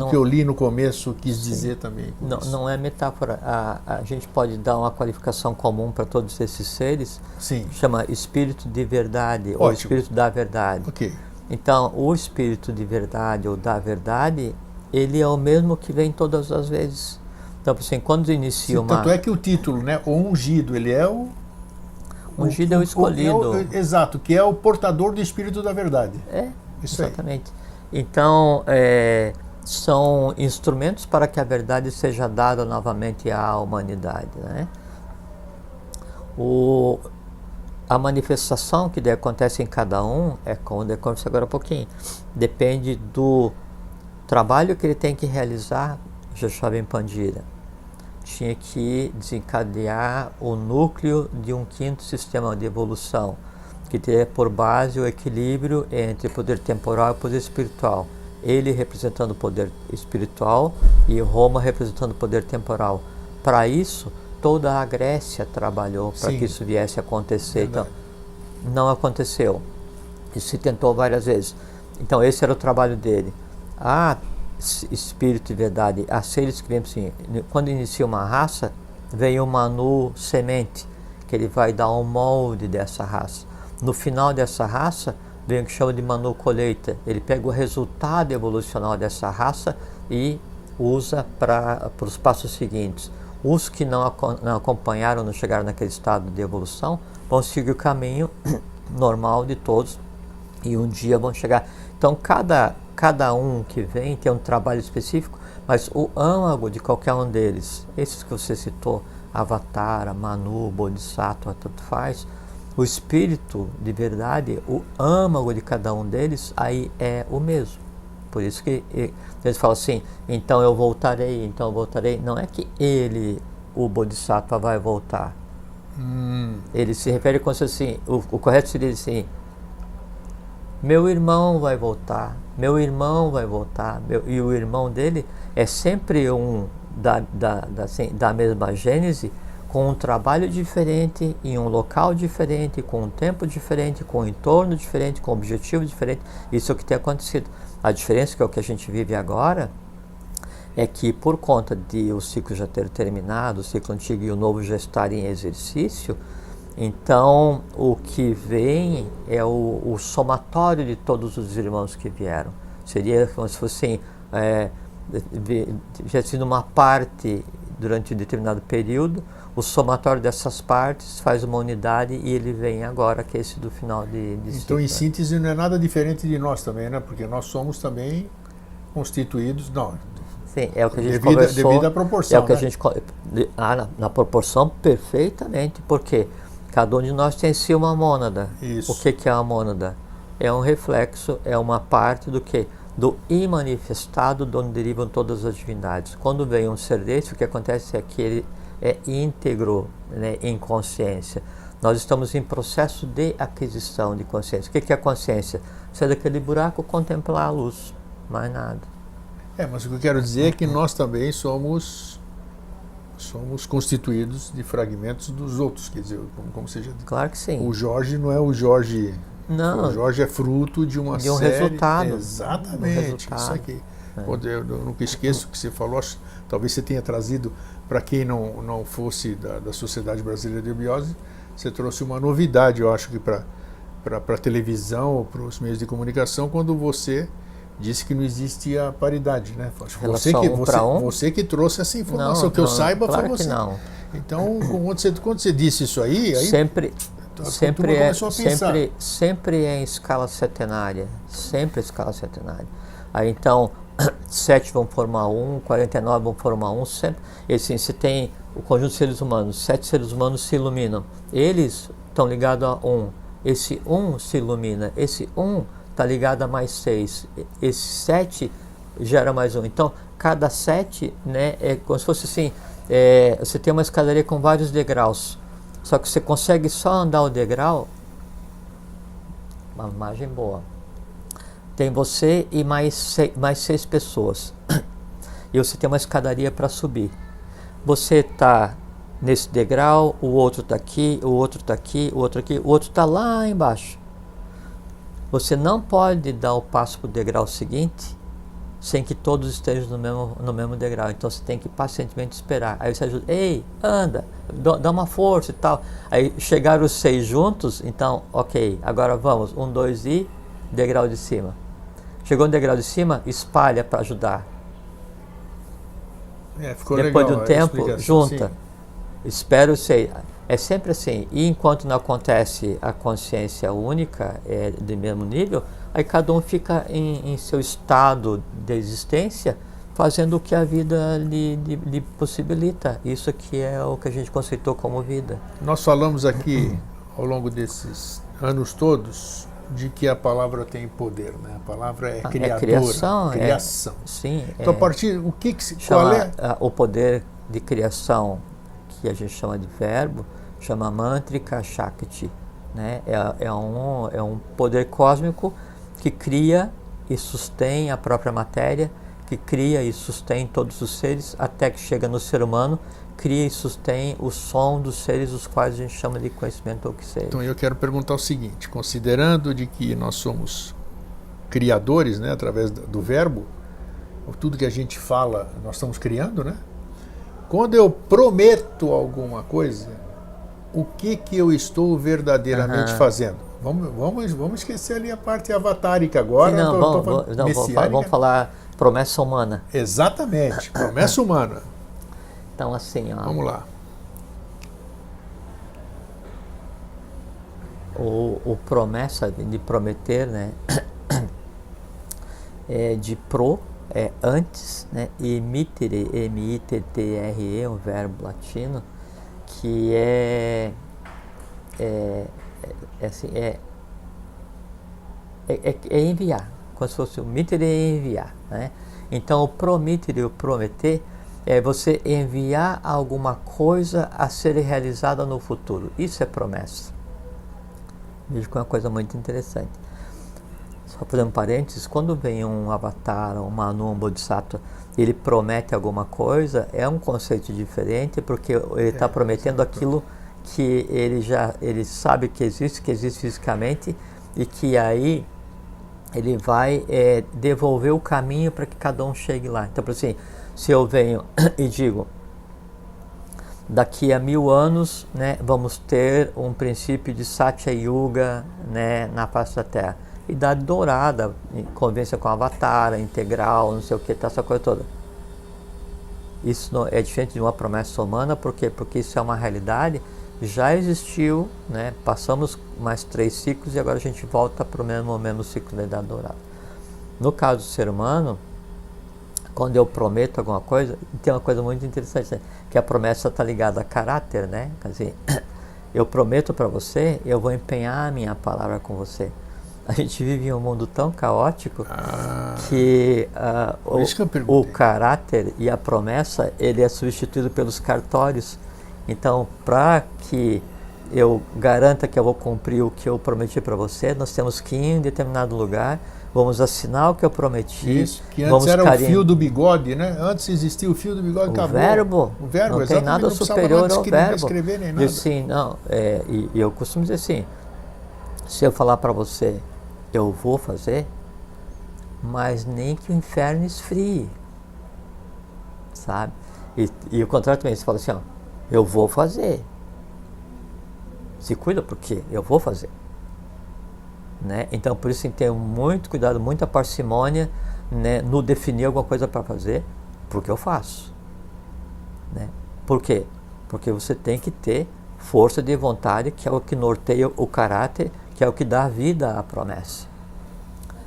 que eu li no começo quis dizer também? Não é metáfora. A gente pode dar uma qualificação comum para todos esses seres. Sim. Chama espírito de verdade. Ótimo. Ou espírito da verdade. Okay. Então, o espírito de verdade ou da verdade, ele é o mesmo que vem todas as vezes. Então, assim, quando inicia uma... Tanto é que o título, né, o ungido, ele é o... Ungido é o escolhido. Exato, que é o portador do Espírito da Verdade. Isso exatamente. Aí. Então, são instrumentos para que a verdade seja dada novamente à humanidade, né? A manifestação que acontece em cada um, como eu conversei agora um pouquinho, depende do trabalho que ele tem que realizar. Yoshoben Pandira tinha que desencadear o núcleo de um 5º sistema de evolução, que teria por base o equilíbrio entre poder temporal e poder espiritual. Ele representando o poder espiritual e Roma representando o poder temporal. Para isso, toda a Grécia trabalhou para que isso viesse a acontecer. Então, não aconteceu. Isso se tentou várias vezes. Então, esse era o trabalho dele. Espírito e verdade, a seres que vem assim, quando inicia uma raça, vem o Manu semente, que ele vai dar um molde dessa raça. No final dessa raça, vem o que chama de Manu colheita. Ele pega o resultado evolucional dessa raça e usa para os passos seguintes. Os que não acompanharam, não chegaram naquele estado de evolução, vão seguir o caminho normal de todos e um dia vão chegar. Então, cada um que vem tem um trabalho específico, mas o âmago de qualquer um deles, esses que você citou, Avatara, Manu, Bodhisattva, tanto faz, O espírito de verdade, o âmago de cada um deles, aí é o mesmo. Por isso que eles falam assim, então eu voltarei, então eu voltarei. Não é que ele, o Bodhisattva, vai voltar. Ele se refere como se assim, o correto seria assim, meu irmão vai voltar, meu irmão vai voltar, e o irmão dele é sempre um da mesma gênese, com um trabalho diferente, em um local diferente, com um tempo diferente, com um entorno diferente, com um objetivo diferente. Isso é o que tem acontecido. A diferença, que é o que a gente vive agora, é que por conta de o ciclo já ter terminado, o ciclo antigo e o novo já estar em exercício, então o que vem é o somatório de todos os irmãos que vieram. Seria como se fosse já sido uma parte durante um determinado período, o somatório dessas partes faz uma unidade e ele vem agora, que é esse do final de Então, ciclo. em síntese, não é nada diferente de nós também, né? Porque nós somos também constituídos, não, Sim, é o que a gente devido, conversou. devido à proporção, É o que né? a gente na proporção perfeitamente, porque cada um de nós tem em si uma mônada. Isso. O que é a mônada? É um reflexo, é uma parte do que? Do imanifestado, de onde derivam todas as divindades. Quando vem um ser desse, o que acontece é que ele é íntegro, né, em consciência. Nós estamos em processo de aquisição de consciência. O que é a consciência? Sair daquele buraco, contemplar a luz, mais nada. Mas o que eu quero dizer é que nós também somos constituídos de fragmentos dos outros, quer dizer, como seja. Claro que sim. O Jorge não é o Jorge. Não. O Jorge é fruto de uma De um série. resultado. Exatamente. Isso aqui. Eu nunca esqueço o que você falou. Talvez você tenha trazido, para quem não fosse da Sociedade Brasileira de Biose, você trouxe uma novidade, eu acho que para a televisão ou para os meios de comunicação, quando você disse que não existia paridade, né? Você que trouxe essa informação, que eu saiba, claro foi você. Que não. Então, quando você disse isso aí sempre é em escala setenária, sempre em escala setenária. Aí então 7 vão formar 1, 49 vão formar 1, sempre. E assim, você tem o conjunto de seres humanos, 7 seres humanos se iluminam. Eles estão ligados a 1. Esse 1 se ilumina, esse 1 está ligado a mais 6. Esse 7 gera mais 1. Então, cada 7, né, é como se fosse assim, você tem uma escadaria com vários degraus. Só que você consegue só andar o degrau, uma imagem boa. Tem você e mais 6 pessoas. E você tem uma escadaria para subir. Você está nesse degrau, o outro está aqui, o outro está aqui, o outro aqui, o outro está lá embaixo. Você não pode dar o passo para o degrau seguinte sem que todos estejam no mesmo degrau. Então você tem que pacientemente esperar. Aí você ajuda, ei, anda, dá uma força e tal. Aí chegaram os 6 juntos, então, ok, agora vamos, 1, 2 e degrau de cima. Chegou no degrau de cima, espalha para ajudar. Ficou depois legal, de um tempo, junta. Sim. Espera os 6. É sempre assim. E enquanto não acontece a consciência única, de mesmo nível, aí cada um fica em seu estado de existência, fazendo o que a vida lhe possibilita. Isso aqui é o que a gente conceitou como vida. Nós falamos aqui, ao longo desses anos todos, de que a palavra tem poder, né? A palavra é criadora. Criação. Sim. Então, a partir o que qual é o poder de criação, que a gente chama de verbo, chama Mantrika Shakti, né? É um poder cósmico que cria e sustém a própria matéria, que cria e sustém todos os seres, até que chega no ser humano, cria e sustém o som dos seres, os quais a gente chama de conhecimento ou que seja. Então eu quero perguntar o seguinte, considerando de que nós somos criadores, né, através do verbo, tudo que a gente fala, nós estamos criando, né? Quando eu prometo alguma coisa, o que eu estou verdadeiramente fazendo? Vamos esquecer ali a parte avatárica agora. Vamos falar promessa humana. Exatamente, promessa humana. Então assim, ó. Vamos lá. O promessa de prometer, né? É de antes, né? E mittere, M-I-T-T-R-E, um verbo latino, que assim, é enviar, como se fosse o mitere é enviar, né? Então o promitere, o prometer, é você enviar alguma coisa a ser realizada no futuro. Isso é promessa. Vejo que é uma coisa muito interessante. Só fazendo um parênteses, quando vem um avatar, um Manu, um Bodhisattva, ele promete alguma coisa, é um conceito diferente, porque ele está prometendo aquilo que ele sabe que existe fisicamente, e que aí ele vai devolver o caminho para que cada um chegue lá. Então, por assim, se eu venho e digo, daqui a 1000 anos, né, vamos ter um princípio de Satya Yuga, né, na face da Terra. Idade dourada, convivência com avatar, integral, não sei o que, tá, essa coisa toda. Isso não, é diferente de uma promessa humana, por quê? Porque isso é uma realidade, já existiu, né, passamos mais 3 ciclos e agora a gente volta para o mesmo ciclo da Idade Dourada. No caso do ser humano, quando eu prometo alguma coisa, tem uma coisa muito interessante, né, que a promessa está ligada a caráter, né? Quer dizer, eu prometo para você, eu vou empenhar a minha palavra com você. A gente vive em um mundo tão caótico que o caráter e a promessa, ele é substituído pelos cartórios. Então, para que eu garanta que eu vou cumprir o que eu prometi para você, nós temos que ir em determinado lugar, vamos assinar o que eu prometi. Isso, que antes era o fio do bigode, né? Antes existia o fio do bigode, acabou. O verbo, não tem nada superior ao verbo. Escrever, nem nada. Assim, não, e eu costumo dizer assim, se eu falar para você, eu vou fazer, mas nem que o inferno esfrie, sabe? E o contrário também, você fala assim, ó, eu vou fazer, se cuida porque eu vou fazer, né? Então por isso tem que ter muito cuidado, muita parcimônia, né, no definir alguma coisa para fazer, porque eu faço, né? Por quê? Porque você tem que ter força de vontade, que é o que norteia o caráter, que é o que dá vida à promessa.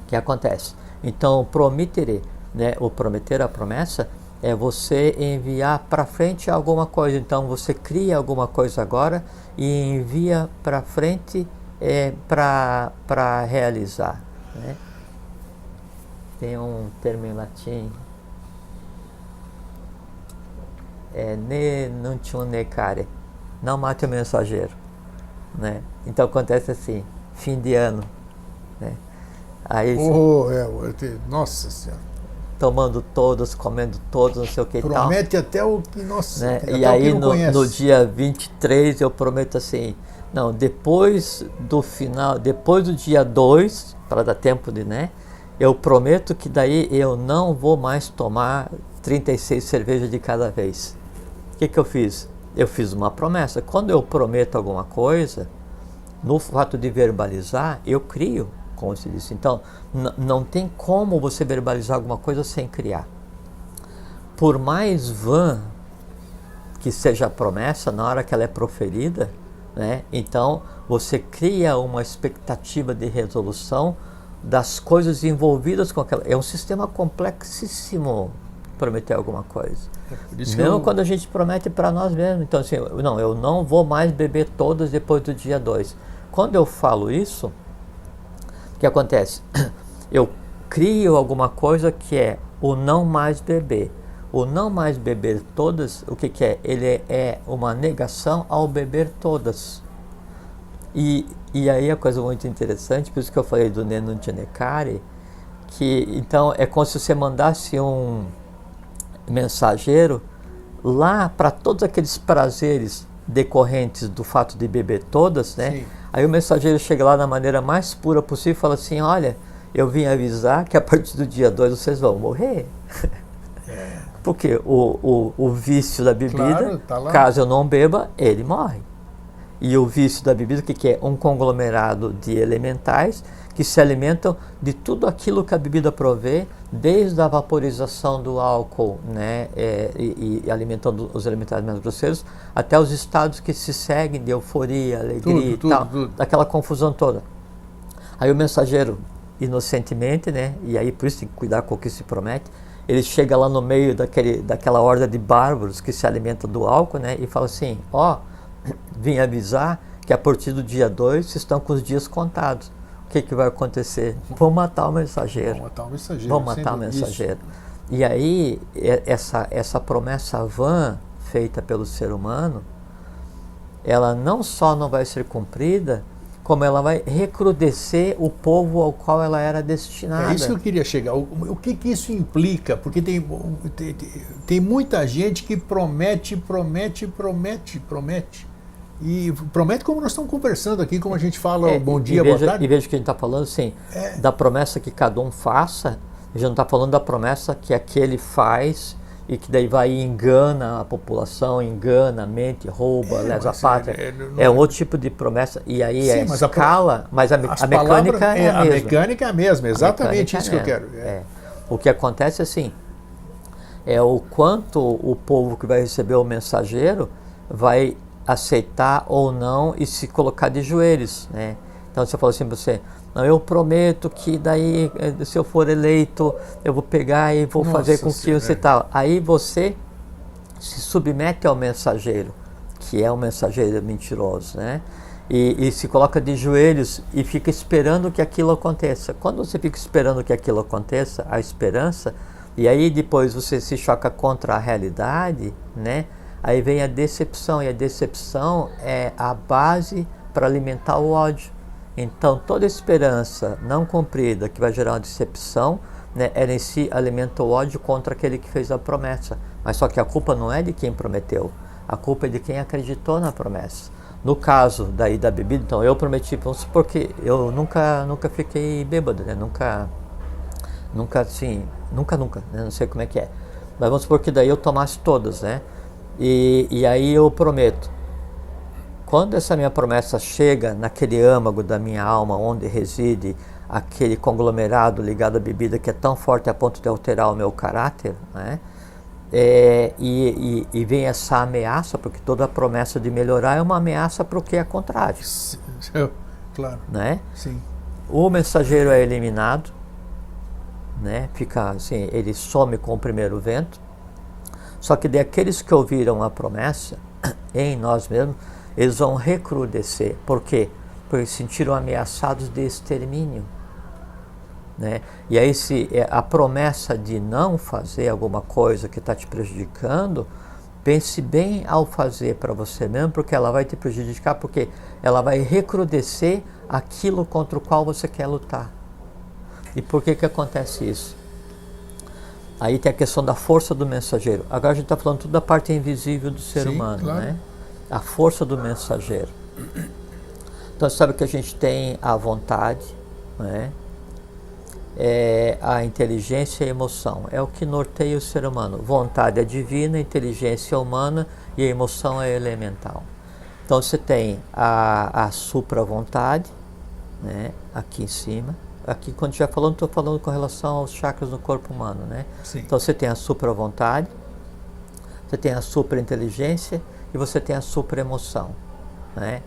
O que acontece? Então, o promitere, né, o prometer a promessa, é você enviar para frente alguma coisa. Então, você cria alguma coisa agora e envia para frente para realizar, né? Tem um termo em latim, ne nuntium necare, não mate o mensageiro, né? Então acontece assim, fim de ano, né? Aí, nossa Senhora, tomando todos, comendo todos, não sei o que. Promete tal, até o que, nossa, né? até E aí no dia 23 eu prometo assim, não, depois do final, depois do dia 2, para dar tempo de, né? Eu prometo que daí eu não vou mais tomar 36 cervejas de cada vez. O que eu fiz? Eu fiz uma promessa. Quando eu prometo alguma coisa, no fato de verbalizar, eu crio, como se disse. Então, não tem como você verbalizar alguma coisa sem criar. Por mais vã que seja a promessa, na hora que ela é proferida, né, então você cria uma expectativa de resolução das coisas envolvidas com aquela. É um sistema complexíssimo prometer alguma coisa. Mesmo quando a gente promete para nós mesmos. Então, assim, não, eu não vou mais beber todas depois do dia 2. Quando eu falo isso, o que acontece? Eu crio alguma coisa que é o não mais beber. O não mais beber todas, o que é? Ele é uma negação ao beber todas. E aí a coisa muito interessante, por isso que eu falei do ne nuntium necare, que então é como se você mandasse um mensageiro lá para todos aqueles prazeres decorrentes do fato de beber todas, né? Sim. Aí o mensageiro chega lá da maneira mais pura possível e fala assim, olha, eu vim avisar que a partir do dia 2 vocês vão morrer. Porque o vício da bebida, claro, tá lá. Caso eu não beba, ele morre. E o vício da bebida, o que é? Um conglomerado de elementais que se alimentam de tudo aquilo que a bebida provê, desde a vaporização do álcool, né, e alimentando os elementais mais grosseiros, até os estados que se seguem de euforia, alegria e tal, daquela confusão toda. Aí o mensageiro, inocentemente, né, e aí por isso tem que cuidar com o que se promete, ele chega lá no meio daquela horda de bárbaros que se alimenta do álcool, né, e fala assim, ó, vim avisar que a partir do dia 2 vocês estão com os dias contados. O que vai acontecer? Vão matar o mensageiro. Vão matar o mensageiro. Vão matar o mensageiro. E aí, essa promessa vã feita pelo ser humano, ela não só não vai ser cumprida, como ela vai recrudescer o povo ao qual ela era destinada. É isso que eu queria chegar. O que isso implica? Porque tem muita gente que promete. E promete como nós estamos conversando aqui, como a gente fala, bom dia, boa tarde. E veja que a gente está falando assim, da promessa que cada um faça, a gente não está falando da promessa que aquele faz e que daí vai e engana a população, engana, mente, rouba, lesa a pátria. É um outro tipo de promessa, e aí sim, a escala, mas a mecânica é a mesma. A mecânica é a mesma, exatamente isso que eu quero. O que acontece assim, é o quanto o povo que vai receber o mensageiro vai aceitar ou não e se colocar de joelhos, né? Então você falou assim para você, não, eu prometo que daí, se eu for eleito, eu vou pegar e vou fazer com que você tal. Aí você se submete ao mensageiro, que é um mensageiro mentiroso, né? E se coloca de joelhos e fica esperando que aquilo aconteça. Quando você fica esperando que aquilo aconteça, a esperança, e aí depois você se choca contra a realidade, né? Aí vem a decepção, e a decepção é a base para alimentar o ódio. Então, toda esperança não cumprida que vai gerar uma decepção, né, ela em si alimenta o ódio contra aquele que fez a promessa. Mas só que a culpa não é de quem prometeu, a culpa é de quem acreditou na promessa. No caso daí da bebida, então eu prometi, vamos supor que eu nunca fiquei bêbado, né? Nunca, né? Não sei como é que é. Mas vamos supor que daí eu tomasse todas, né? E aí eu prometo, quando essa minha promessa chega naquele âmago da minha alma, onde reside aquele conglomerado ligado à bebida que é tão forte a ponto de alterar o meu caráter, né? E vem essa ameaça, porque toda promessa de melhorar é uma ameaça para o que é contrário. Sim, claro. Né? Sim. O mensageiro é eliminado, né? Fica assim, ele some com o primeiro vento. Só que daqueles que ouviram a promessa, em nós mesmos, eles vão recrudescer. Por quê? Porque se sentiram ameaçados de extermínio. Né? E aí se a promessa de não fazer alguma coisa que está te prejudicando, pense bem ao fazer para você mesmo, porque ela vai te prejudicar, porque ela vai recrudescer aquilo contra o qual você quer lutar. E por que acontece isso? Aí tem a questão da força do mensageiro. Agora a gente está falando tudo da parte invisível do ser humano, claro. Né? A força do mensageiro. Então você sabe que a gente tem a vontade, né? A inteligência e a emoção. É o que norteia o ser humano. Vontade é divina, inteligência é humana e a emoção é elemental. Então você tem a supra-vontade, né? Aqui em cima. Aqui, quando estiver falando, estou falando com relação aos chakras do corpo humano, né? Sim. Então você tem a supra-vontade, você tem a supra-inteligência e você tem a supra-emoção, né?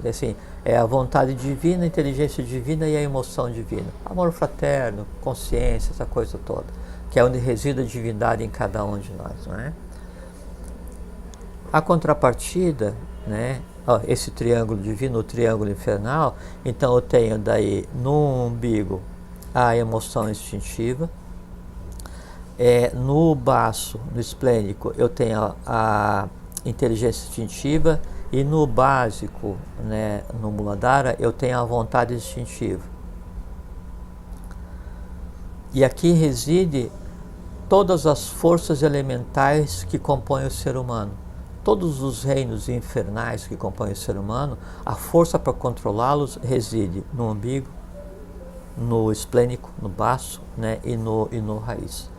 Assim, é a vontade divina, a inteligência divina e a emoção divina. Amor fraterno, consciência, essa coisa toda, que é onde reside a divindade em cada um de nós, não é? A contrapartida, né? Esse triângulo divino, o triângulo infernal, então eu tenho daí no umbigo a emoção instintiva, no baço, no esplênico, eu tenho a inteligência instintiva, e no básico, né, no Muladhara, eu tenho a vontade instintiva. E aqui reside todas as forças elementais que compõem o ser humano. Todos os reinos infernais que compõem o ser humano, a força para controlá-los reside no umbigo, no esplênico, no baço, né, e no raiz.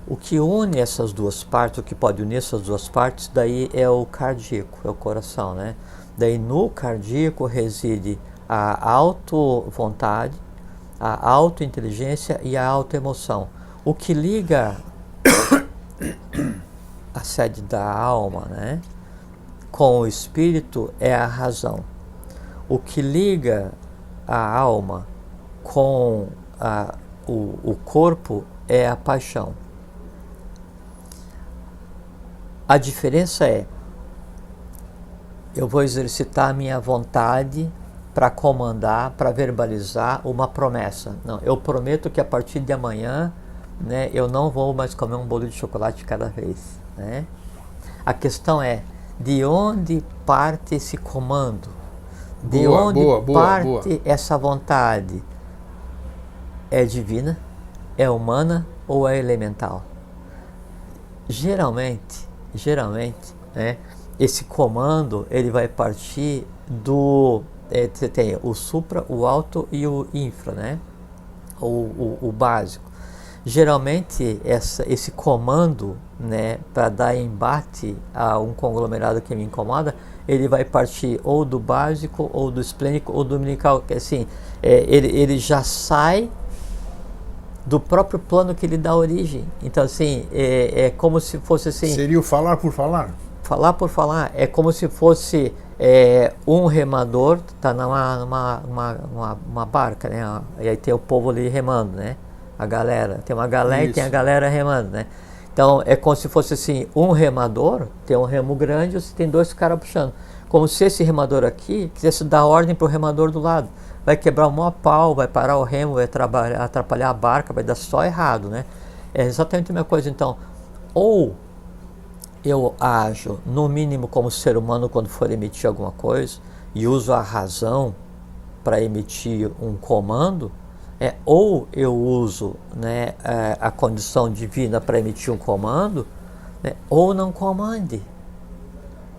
O que une essas duas partes, o que pode unir essas duas partes, daí é o cardíaco, é o coração, né? Daí no cardíaco reside a auto-vontade, a auto-inteligência e a auto-emoção. O que liga a sede da alma, né, com o espírito é a razão. O que liga a alma com o corpo é a paixão. A diferença é eu vou exercitar a minha vontade para comandar, para verbalizar uma promessa. Não, eu prometo que a partir de amanhã, né, eu não vou mais comer um bolo de chocolate cada vez, né? A questão é, de onde parte esse comando? De onde parte essa vontade? É divina? É humana ou é elemental? Geralmente, né, esse comando ele vai partir do... você tem o supra, o alto e o infra, né? O básico. Geralmente esse comando, né, para dar embate a um conglomerado que me incomoda, ele vai partir ou do básico, ou do esplênico, ou do dominical, que assim, ele já sai do próprio plano que ele dá origem. Então assim, é como se fosse assim... Seria o falar por falar? Falar por falar, é como se fosse um remador, está numa barca, né? E aí tem o povo ali remando, né? A galera, tem uma galera e tem a galera remando, né? Então é como se fosse assim, um remador, tem um remo grande, você tem dois caras puxando. Como se esse remador aqui quisesse dar ordem para o remador do lado. Vai quebrar o maior pau, vai parar o remo, vai atrapalhar a barca, vai dar só errado, né? É exatamente a mesma coisa. Então, ou eu ajo, no mínimo como ser humano, quando for emitir alguma coisa, e uso a razão para emitir um comando, ou eu uso, né, a condição divina para emitir um comando, né, ou não comande.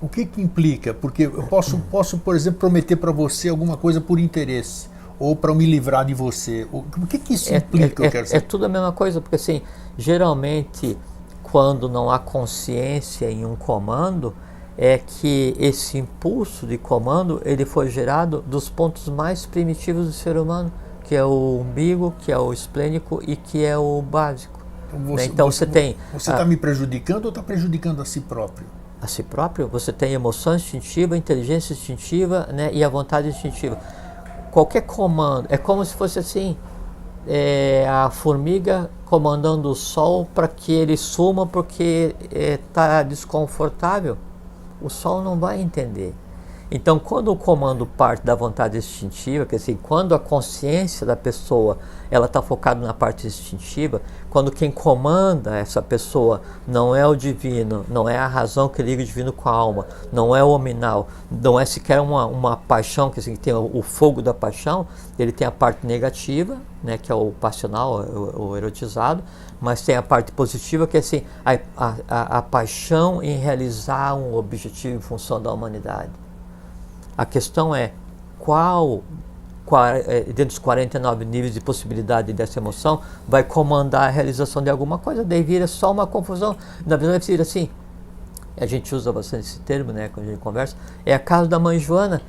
O que implica? Porque eu posso, por exemplo, prometer para você alguma coisa por interesse, ou para me livrar de você. O que isso implica? É tudo a mesma coisa, porque assim, geralmente, quando não há consciência em um comando, é que esse impulso de comando ele foi gerado dos pontos mais primitivos do ser humano, que é o umbigo, que é o esplênico e que é o básico. Então você tem... Você está me prejudicando ou está prejudicando a si próprio? A si próprio, você tem emoção instintiva, inteligência instintiva, né, e a vontade instintiva. Qualquer comando, é como se fosse assim, a formiga comandando o sol para que ele suma porque está desconfortável. O sol não vai entender. Então, quando o comando parte da vontade instintiva, quer dizer, quando a consciência da pessoa ela está focada na parte instintiva, quando quem comanda essa pessoa não é o divino, não é a razão que liga o divino com a alma, não é o hominal, não é sequer uma paixão, que assim, tem o fogo da paixão, ele tem a parte negativa, né, que é o passional, o erotizado, mas tem a parte positiva, que é assim, a paixão em realizar um objetivo em função da humanidade. A questão é dentro dos 49 níveis de possibilidade dessa emoção, vai comandar a realização de alguma coisa, daí vira só uma confusão. Na verdade, vira assim, a gente usa bastante esse termo, né, quando a gente conversa, é a casa da mãe Joana,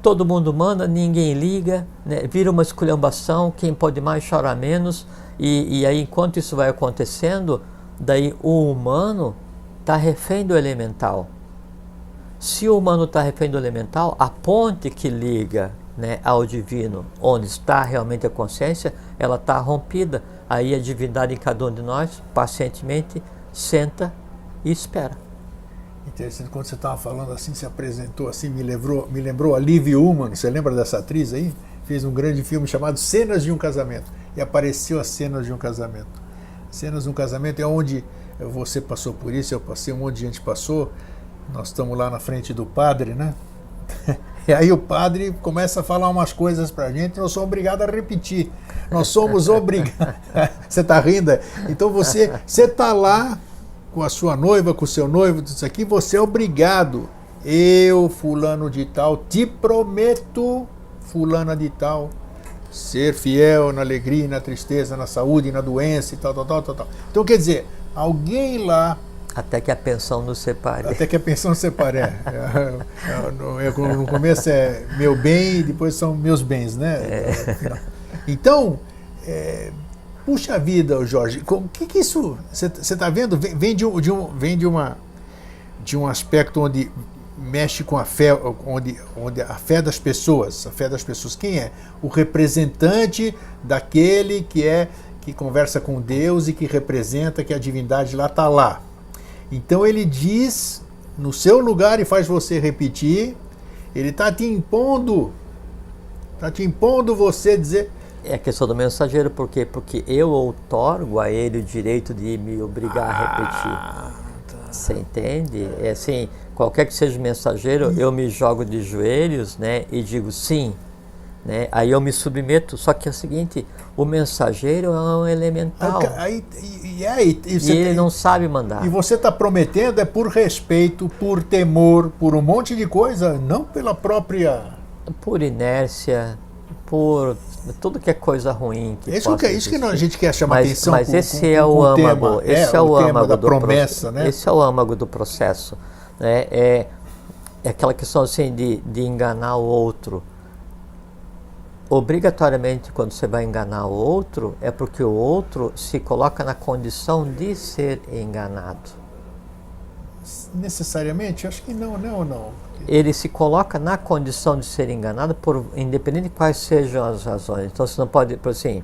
todo mundo manda, ninguém liga, né, vira uma esculhambação, quem pode mais chora menos, e aí enquanto isso vai acontecendo, daí o humano está refém do elemental. Se o humano está refém do elemental, a ponte que liga, né, ao divino, onde está realmente a consciência, ela está rompida. Aí a divindade em cada um de nós, pacientemente, senta e espera. Interessante, quando você estava falando assim, se apresentou assim, me lembrou a Liv Ullmann, você lembra dessa atriz aí? Fez um grande filme chamado Cenas de um Casamento, e apareceu as cenas de um casamento. Cenas de um casamento é onde você passou por isso, eu passei, um monte de gente passou. Nós estamos lá na frente do padre, né? E aí o padre começa a falar umas coisas pra gente, nós somos obrigados a repetir. Nós somos obrigados. Você tá rindo? Então você tá lá com a sua noiva, com o seu noivo, tudo isso aqui, você é obrigado. Eu, fulano de tal, te prometo, fulana de tal, ser fiel na alegria, na tristeza, na saúde, na doença e tal. Então quer dizer, alguém lá... Até que a pensão nos separe. Até que a pensão separe. No começo é meu bem e depois são meus bens, né? Então, puxa vida, Jorge, o que isso... Você está vendo? Vem de um aspecto onde mexe com a fé, onde a fé das pessoas. A fé das pessoas. Quem é? O representante daquele que conversa com Deus e que representa que a divindade lá está lá. Então ele diz no seu lugar e faz você repetir, ele está te impondo você dizer. É a questão do mensageiro, por quê? Porque eu outorgo a ele o direito de me obrigar a repetir. Você entende? É assim, qualquer que seja o mensageiro, eu me jogo de joelhos, né, e digo sim, né? Aí eu me submeto, só que é o seguinte, o mensageiro é um elemental. E ele não sabe mandar. E você está prometendo é por respeito, por temor, por um monte de coisa, não pela própria... Por inércia, por tudo que é coisa ruim. Que isso que a gente quer chamar atenção. Mas esse é o âmago, esse é o âmago da promessa, né? Esse é o âmago do processo, né? É aquela questão assim de enganar o outro. Obrigatoriamente, quando você vai enganar o outro, é porque o outro se coloca na condição de ser enganado. Necessariamente? Acho que não. Ele se coloca na condição de ser enganado, independente de quais sejam as razões. Então você não pode, por assim,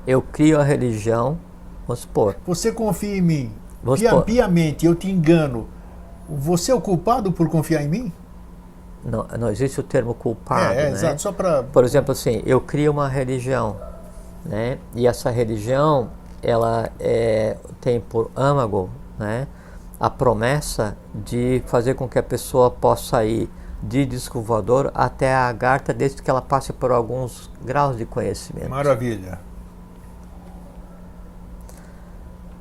eu crio a religião, vamos supor. Você confia em mim, piamente, eu te engano. Você é o culpado por confiar em mim? Não existe o termo culpado, né? Exato, só para... Por exemplo, assim, eu crio uma religião, né? E essa religião, ela tem por âmago, né, a promessa de fazer com que a pessoa possa ir de disco voador até a Agartha, desde que ela passe por alguns graus de conhecimento. Maravilha.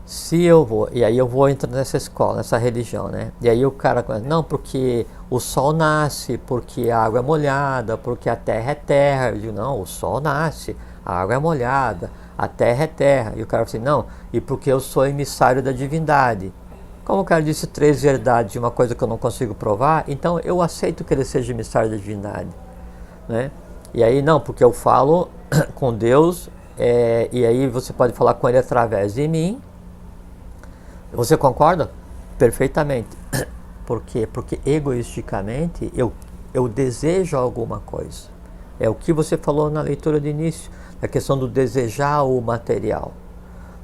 Se eu vou, e aí eu vou entrar nessa escola, nessa religião, né? E aí o cara começa, não, porque o sol nasce, porque a água é molhada, porque a terra é terra. Eu digo, não, o sol nasce, a água é molhada, a terra é terra. E o cara fala assim, não, e porque eu sou emissário da divindade. Como o cara disse 3 verdades de uma coisa que eu não consigo provar, então eu aceito que ele seja emissário da divindade, né? E aí não, porque eu falo com Deus, e aí você pode falar com ele através de mim. Você concorda? Perfeitamente. Por quê? Porque egoisticamente eu desejo alguma coisa. É o que você falou na leitura de início, a questão do desejar o material,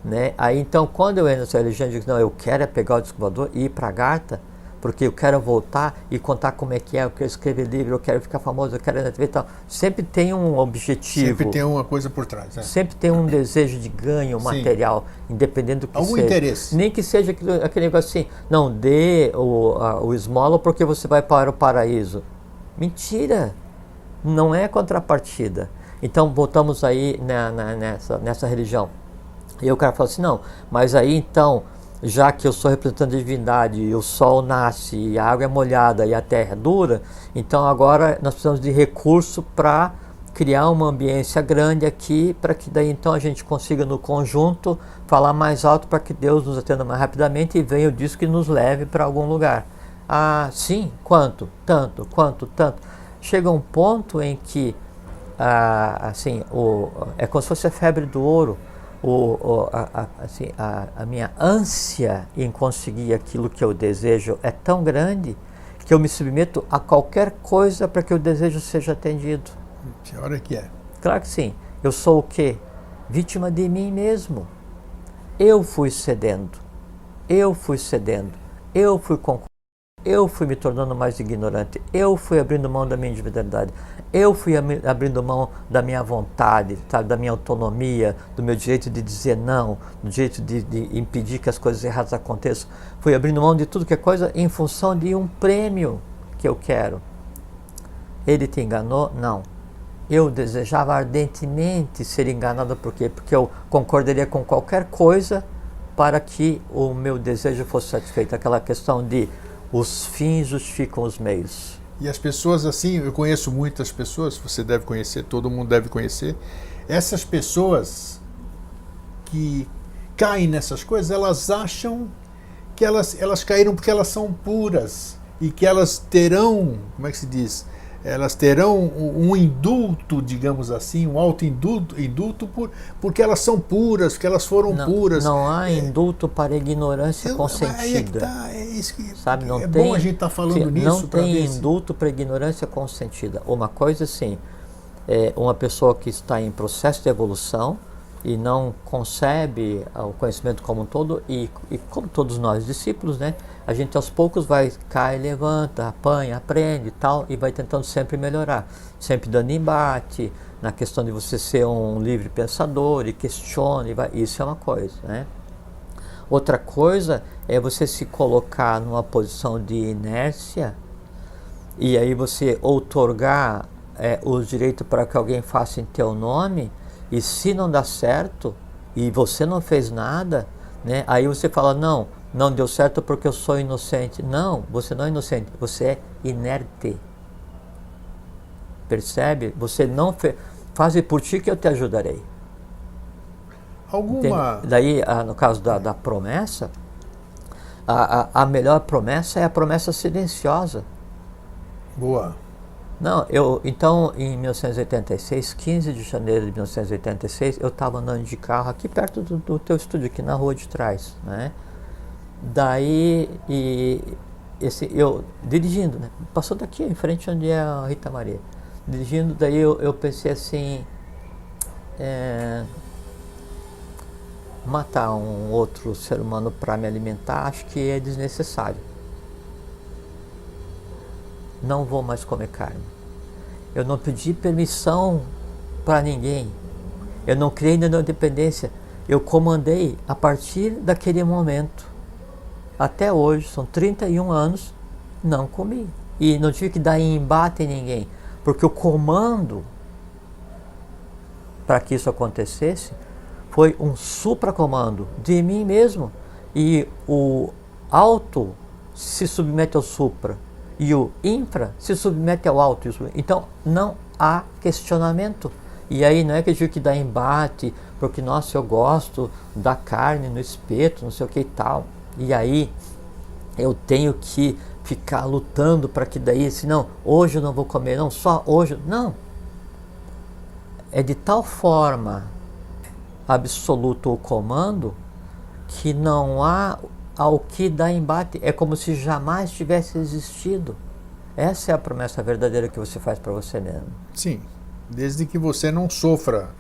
né? Aí então, quando eu entro nessa religião, eu digo, não, eu quero pegar o disco voador e ir para Agartha, porque eu quero voltar e contar como é que é, eu quero escrever livro, eu quero ficar famoso, eu quero na TV e tal. Sempre tem um objetivo. Sempre tem uma coisa por trás. Sempre tem um desejo de ganho material, independente do que algum seja. Interesse. Nem que seja aquele negócio assim, não, dê o esmola porque você vai para o paraíso. Mentira! Não é contrapartida. Então, voltamos aí nessa religião. E o cara fala assim, não, mas aí então, já que eu sou representante da divindade, e o sol nasce, e a água é molhada, e a terra é dura, então agora nós precisamos de recurso para criar uma ambiência grande aqui, para que daí então a gente consiga no conjunto falar mais alto para que Deus nos atenda mais rapidamente e venha o disco e nos leve para algum lugar. Ah, sim? Quanto? Tanto, quanto? Tanto. Chega um ponto em que, é como se fosse a febre do ouro. A minha ânsia em conseguir aquilo que eu desejo é tão grande que eu me submeto a qualquer coisa para que o desejo seja atendido. Que hora que é? Claro que sim. Eu sou o quê? Vítima de mim mesmo. Eu fui cedendo. Eu fui concordando. Eu fui me tornando mais ignorante. Eu fui abrindo mão da minha individualidade. Eu fui abrindo mão da minha vontade, sabe, da minha autonomia, do meu direito de dizer não, do direito de impedir que as coisas erradas aconteçam. Fui abrindo mão de tudo que é coisa em função de um prêmio que eu quero. Ele te enganou? Não. Eu desejava ardentemente ser enganado. Por quê? Porque eu concordaria com qualquer coisa para que o meu desejo fosse satisfeito. Aquela questão de os fins justificam os meios. E as pessoas assim, eu conheço muitas pessoas, você deve conhecer, todo mundo deve conhecer, essas pessoas que caem nessas coisas, elas acham que elas caíram porque elas são puras e que elas terão, como é que se diz? Elas terão um indulto, digamos assim, um auto-indulto, porque elas são puras, porque elas foram puras. Não há indulto para ignorância consentida. Sabe, não tem, bom a gente estar falando nisso. Não tem indulto para ignorância consentida. Uma coisa assim, uma pessoa que está em processo de evolução, e não concebe o conhecimento como um todo, e como todos nós discípulos, né, a gente aos poucos vai, cai, levanta, apanha, aprende e tal, e vai tentando sempre melhorar, sempre dando embate, na questão de você ser um livre pensador e questione, isso é uma coisa, né. Outra coisa é você se colocar numa posição de inércia e aí você outorgar o direito para que alguém faça em teu nome, e se não dá certo e você não fez nada, né, aí você fala, não deu certo porque eu sou inocente. Não, você não é inocente, você é inerte. Percebe? Você não fez, faze por ti que eu te ajudarei. Alguma... Daí, no caso da promessa, a melhor promessa é a promessa silenciosa. Boa. Não, então, em 1986, 15 de janeiro de 1986, eu estava andando de carro aqui perto do teu estúdio, aqui na rua de trás, né? Daí, eu dirigindo, né? Passou daqui, em frente onde é a Rita Maria. Dirigindo, daí eu pensei assim, matar um outro ser humano para me alimentar, acho que é desnecessário. Não vou mais comer carne. Eu não pedi permissão para ninguém. Eu não criei nenhuma dependência. Eu comandei a partir daquele momento. Até hoje, são 31 anos, não comi. E não tive que dar embate em ninguém. Porque o comando para que isso acontecesse foi um supracomando de mim mesmo. E o alto se submete ao supra. E o infra se submete ao alto. Então não há questionamento. E aí não é que eu tive que dar embate, porque nossa, eu gosto da carne no espeto, não sei o que e tal. E aí eu tenho que ficar lutando para que daí, se não, hoje eu não vou comer, não, só hoje. Não. É de tal forma absoluto o comando que não há ao que dar embate, é como se jamais tivesse existido. Essa é a promessa verdadeira que você faz para você mesmo. Sim, desde que você não sofra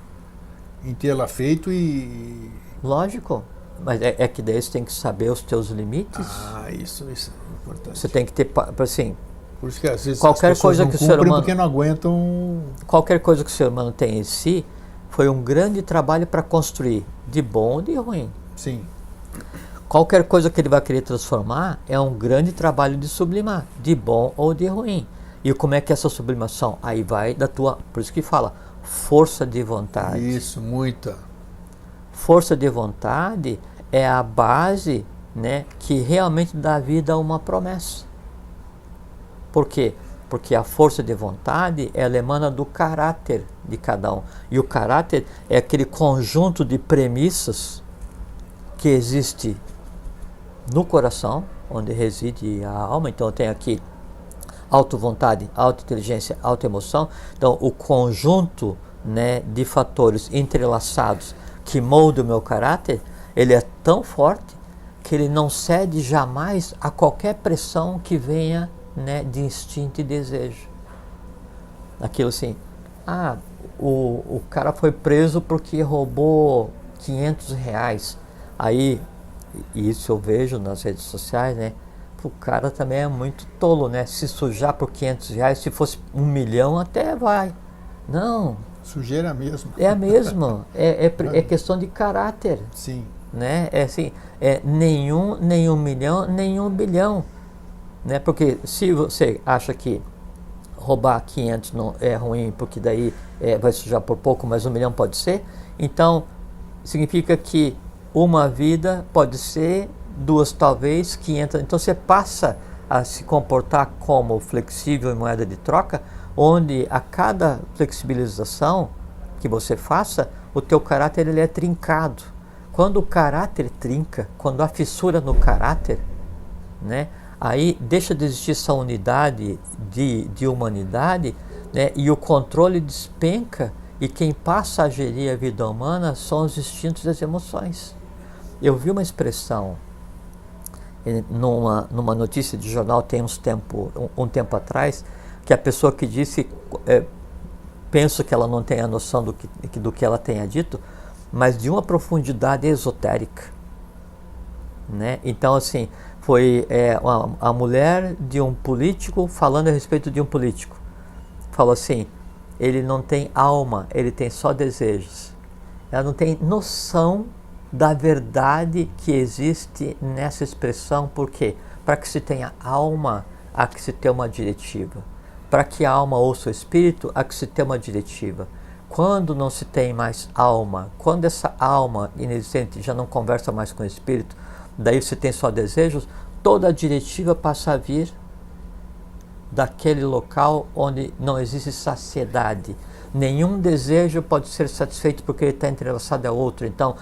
em tê-la feito e... Lógico, mas é que daí você tem que saber os teus limites. Isso é importante. Você tem que ter, assim... Por isso que às vezes qualquer as pessoas coisa não que o cumprem ser humano, porque não aguentam... Qualquer coisa que o ser humano tem em si, foi um grande trabalho para construir, de bom ou de ruim. Sim. Qualquer coisa que ele vai querer transformar é um grande trabalho de sublimar, de bom ou de ruim. E como é que é essa sublimação? Aí vai da tua, por isso que fala, força de vontade. Isso, muita. Força de vontade é a base, né, que realmente dá vida a uma promessa. Por quê? Porque a força de vontade, ela emana do caráter de cada um. E o caráter é aquele conjunto de premissas que existe no coração, onde reside a alma. Então eu tenho aqui auto-vontade, auto-inteligência, auto-emoção. Então o conjunto, né, de fatores entrelaçados que moldam o meu caráter, ele é tão forte que ele não cede jamais a qualquer pressão que venha, né, de instinto e desejo. Aquilo assim, o cara foi preso porque roubou R$500. Aí, isso eu vejo nas redes sociais, né? O cara também é muito tolo, né? Se sujar por R$500, se fosse 1 milhão até vai. Não. Sujeira mesmo. É a mesma. É questão de caráter. Sim. Né? É assim, nenhum milhão, nenhum bilhão. Né? Porque se você acha que roubar 500 não é ruim, porque daí vai sujar por pouco, mas 1 milhão pode ser, então significa que uma vida pode ser, 2 talvez, 500. Então você passa a se comportar como flexível em moeda de troca, onde a cada flexibilização que você faça, o teu caráter ele é trincado. Quando o caráter trinca, quando há fissura no caráter, né, aí deixa de existir essa unidade de humanidade, né, e o controle despenca, e quem passa a gerir a vida humana são os instintos e as emoções. Eu vi uma expressão numa notícia de jornal tem um tempo atrás, que a pessoa que disse, penso que ela não tenha noção do que ela tenha dito, mas de uma profundidade esotérica, né? Então, assim, foi a mulher de um político falando a respeito de um político. Falou assim, ele não tem alma, ele tem só desejos. Ela não tem noção da verdade que existe nessa expressão. Por quê? Para que se tenha alma, há que se ter uma diretiva. Para que a alma ouça o espírito, há que se ter uma diretiva. Quando não se tem mais alma, quando essa alma inexistente já não conversa mais com o espírito, daí você tem só desejos, toda a diretiva passa a vir daquele local onde não existe saciedade. Nenhum desejo pode ser satisfeito porque ele está entrelaçado a outro. Então,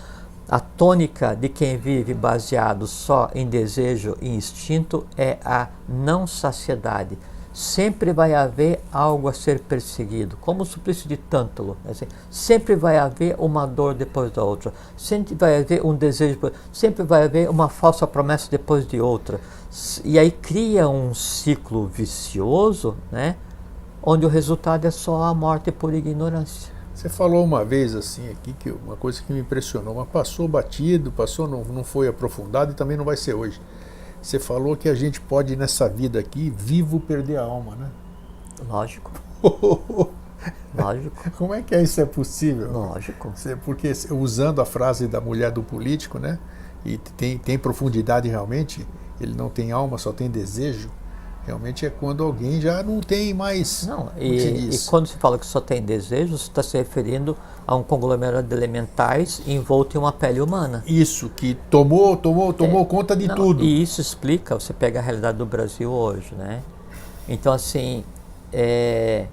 a tônica de quem vive baseado só em desejo e instinto é a não saciedade. Sempre vai haver algo a ser perseguido, como o suplício de Tântalo. Assim, sempre vai haver uma dor depois da outra, sempre vai haver um desejo, sempre vai haver uma falsa promessa depois de outra. E aí cria um ciclo vicioso, né, onde o resultado é só a morte por ignorância. Você falou uma vez assim aqui, que uma coisa que me impressionou, mas passou batido, não foi aprofundado e também não vai ser hoje. Você falou que a gente pode nessa vida aqui, vivo, perder a alma, né? Lógico. Lógico. Como é que isso é possível? Lógico. Porque usando a frase da mulher do político, né? E tem profundidade realmente, ele não tem alma, só tem desejo. Realmente é quando alguém já não tem mais. Não, e quando se fala que só tem desejo, você está se referindo a um conglomerado de elementais envolto em uma pele humana. Isso, que tomou conta de tudo. E isso explica, você pega a realidade do Brasil hoje, né? Então, assim, é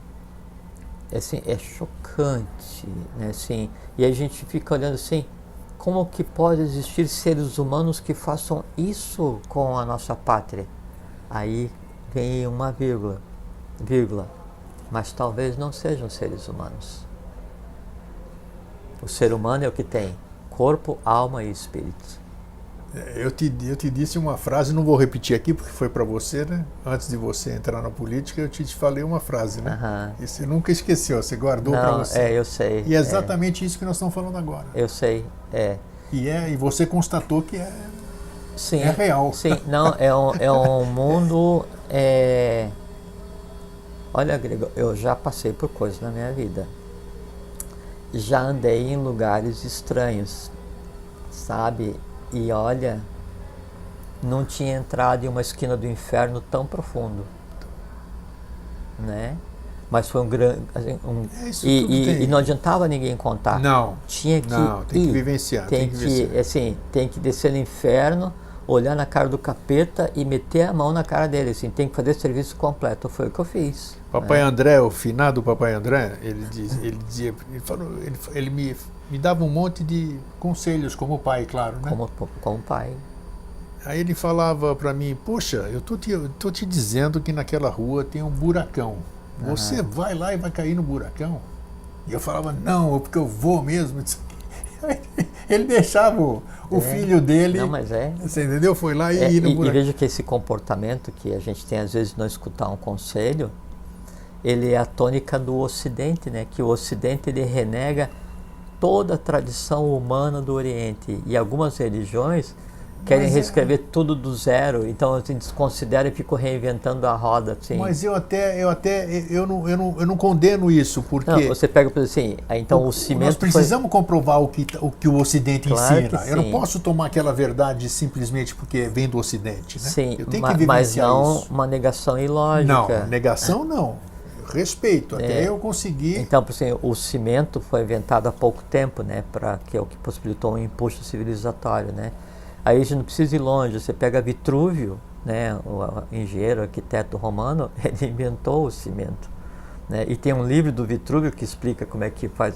chocante, né? Assim, e a gente fica olhando assim, como que pode existir seres humanos que façam isso com a nossa pátria? Aí vem uma vírgula, mas talvez não sejam seres humanos. O ser humano é o que tem corpo, alma e espírito. Eu te disse uma frase, não vou repetir aqui porque foi para você, né? Antes de você entrar na política, eu te falei uma frase, né? E você nunca esqueceu, você guardou para você. Eu sei. E é exatamente isso que nós estamos falando agora. Eu sei, E você constatou que é. Sim, é real. Sim, não, é um mundo. Olha, Grego, eu já passei por coisas na minha vida. Já andei em lugares estranhos, sabe? E olha, não tinha entrado em uma esquina do inferno tão profundo, né? Mas foi um grande. Assim, e não adiantava ninguém contar. Não. Tinha que tem que vivenciar. Tem que descer no inferno, olhar na cara do capeta e meter a mão na cara dele, assim, tem que fazer serviço completo. Foi o que eu fiz. Papai André, o finado Papai André, ele me dava um monte de conselhos como pai, claro, né? Como pai. Aí ele falava para mim, poxa, eu tô te dizendo que naquela rua tem um buracão. Você vai lá e vai cair no buracão? E eu falava, não, porque eu vou mesmo. Ele deixava o filho dele. Não, mas você entendeu? Foi lá e ia no buracão. E veja que esse comportamento que a gente tem às vezes de não escutar um conselho, ele é a tônica do Ocidente, né? Que o Ocidente ele renega toda a tradição humana do Oriente. E algumas religiões querem reescrever tudo do zero, então assim, desconsidera e ficam reinventando a roda. Assim. Mas eu não condeno isso, porque... Não, você pega, por assim, então o cimento... Nós precisamos comprovar o que o Ocidente ensina. Eu não sim. posso tomar aquela verdade simplesmente porque vem do Ocidente, né? Sim, eu tenho que mas não isso. uma negação ilógica. Não, negação não. Respeito, até eu conseguir... Então, por assim, o cimento foi inventado há pouco tempo, né? Que é o que possibilitou um impulso civilizatório, né? Aí a gente não precisa ir longe, você pega Vitrúvio, né, o engenheiro, arquiteto romano, ele inventou o cimento. Né, e tem um livro do Vitrúvio que explica como é que faz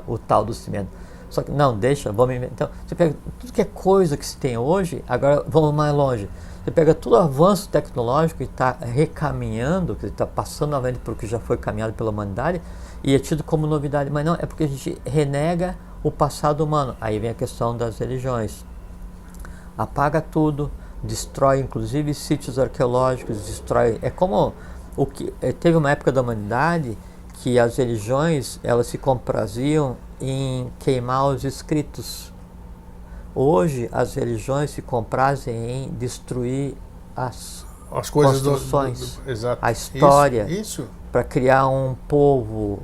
o tal do cimento. Só que, não, vamos inventar. Então, você pega tudo que é coisa que se tem hoje, agora vamos mais longe. Você pega todo o avanço tecnológico e está recaminhando, que está passando à frente por que já foi caminhado pela humanidade, e é tido como novidade. Mas não, é porque a gente renega o passado humano. Aí vem a questão das religiões. Apaga tudo, destrói inclusive sítios arqueológicos, destrói. É como teve uma época da humanidade que as religiões, elas se compraziam em queimar os escritos. Hoje as religiões se comprazem em destruir as coisas construções, exato. a história, Isso. para criar um povo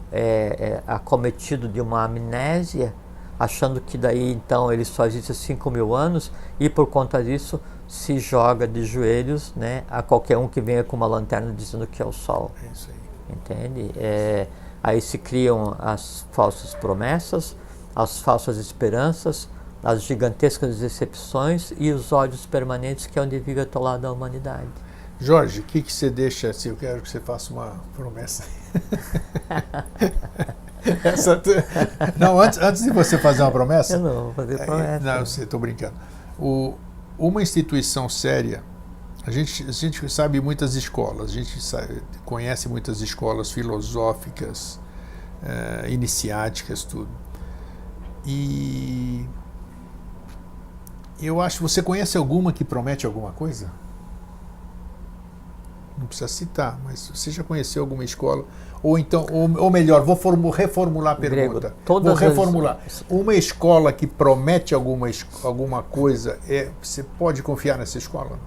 acometido de uma amnésia, achando que daí então ele só existe há 5.000 anos, e por conta disso se joga de joelhos, né, a qualquer um que venha com uma lanterna dizendo que é o sol. É isso aí. Entende? Aí se criam as falsas promessas, as falsas esperanças, as gigantescas decepções e os ódios permanentes, que é onde vive atolada a humanidade. Jorge, o que você deixa, se eu quero que você faça uma promessa? Não, antes de você fazer uma promessa... Eu não vou fazer promessa. Não, eu sei, estou brincando. Uma instituição séria, a gente sabe muitas escolas, a gente conhece muitas escolas filosóficas, iniciáticas, tudo. E eu acho, você conhece alguma que promete alguma coisa? Não precisa citar, mas você já conheceu alguma escola? Ou então, ou melhor, vou reformular a pergunta. Vou reformular. Uma escola que promete alguma coisa, você pode confiar nessa escola?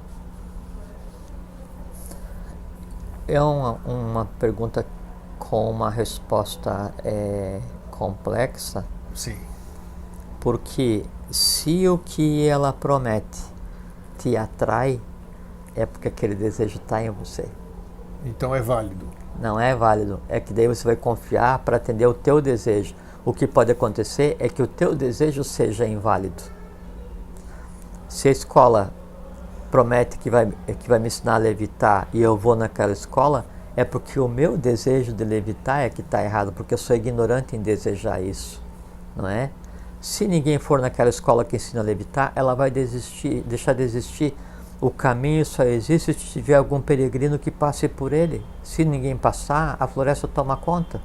É uma pergunta com uma resposta complexa. Sim. Porque se o que ela promete te atrai, é porque aquele desejo está em você. Então é válido. Não é válido. É que daí você vai confiar para atender o teu desejo. O que pode acontecer é que o teu desejo seja inválido. Se a escola promete que vai me ensinar a levitar e eu vou naquela escola, é porque o meu desejo de levitar é que está errado, porque eu sou ignorante em desejar isso, não é? Se ninguém for naquela escola que ensina a levitar, ela vai deixar de existir. O caminho só existe se tiver algum peregrino que passe por ele. Se ninguém passar, a floresta toma conta.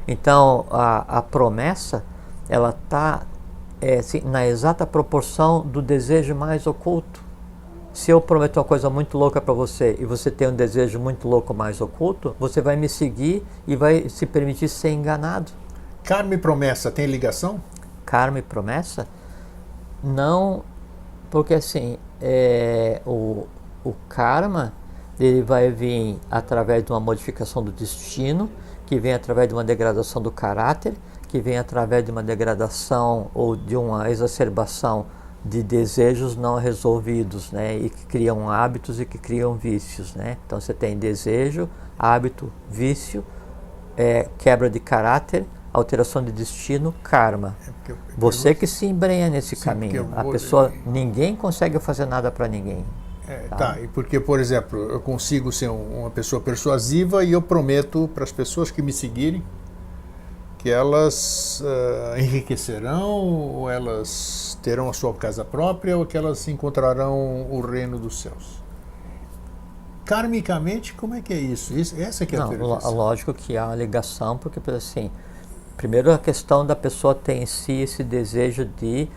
Então, a promessa, ela está assim, na exata proporção do desejo mais oculto. Se eu prometer uma coisa muito louca para você e você tem um desejo muito louco mais oculto, você vai me seguir e vai se permitir ser enganado. Karma e promessa tem ligação? Karma e promessa? Não, porque assim, o karma, ele vai vir através de uma modificação do destino, que vem através de uma degradação do caráter, que vem através de uma degradação ou de uma exacerbação de desejos não resolvidos, né, e que criam hábitos e que criam vícios, né? Então você tem desejo, hábito, vício, quebra de caráter, alteração de destino, karma. Você que se embrenha nesse caminho. A pessoa, ninguém consegue fazer nada para ninguém. Tá, e porque, por exemplo, eu consigo ser uma pessoa persuasiva e eu prometo para as pessoas que me seguirem que elas enriquecerão, ou elas terão a sua casa própria, ou que elas encontrarão o reino dos céus. Karmicamente, como é que é isso? Essa que é a pergunta. Lógico que há uma ligação, porque assim, primeiro a questão da pessoa ter em si esse desejo de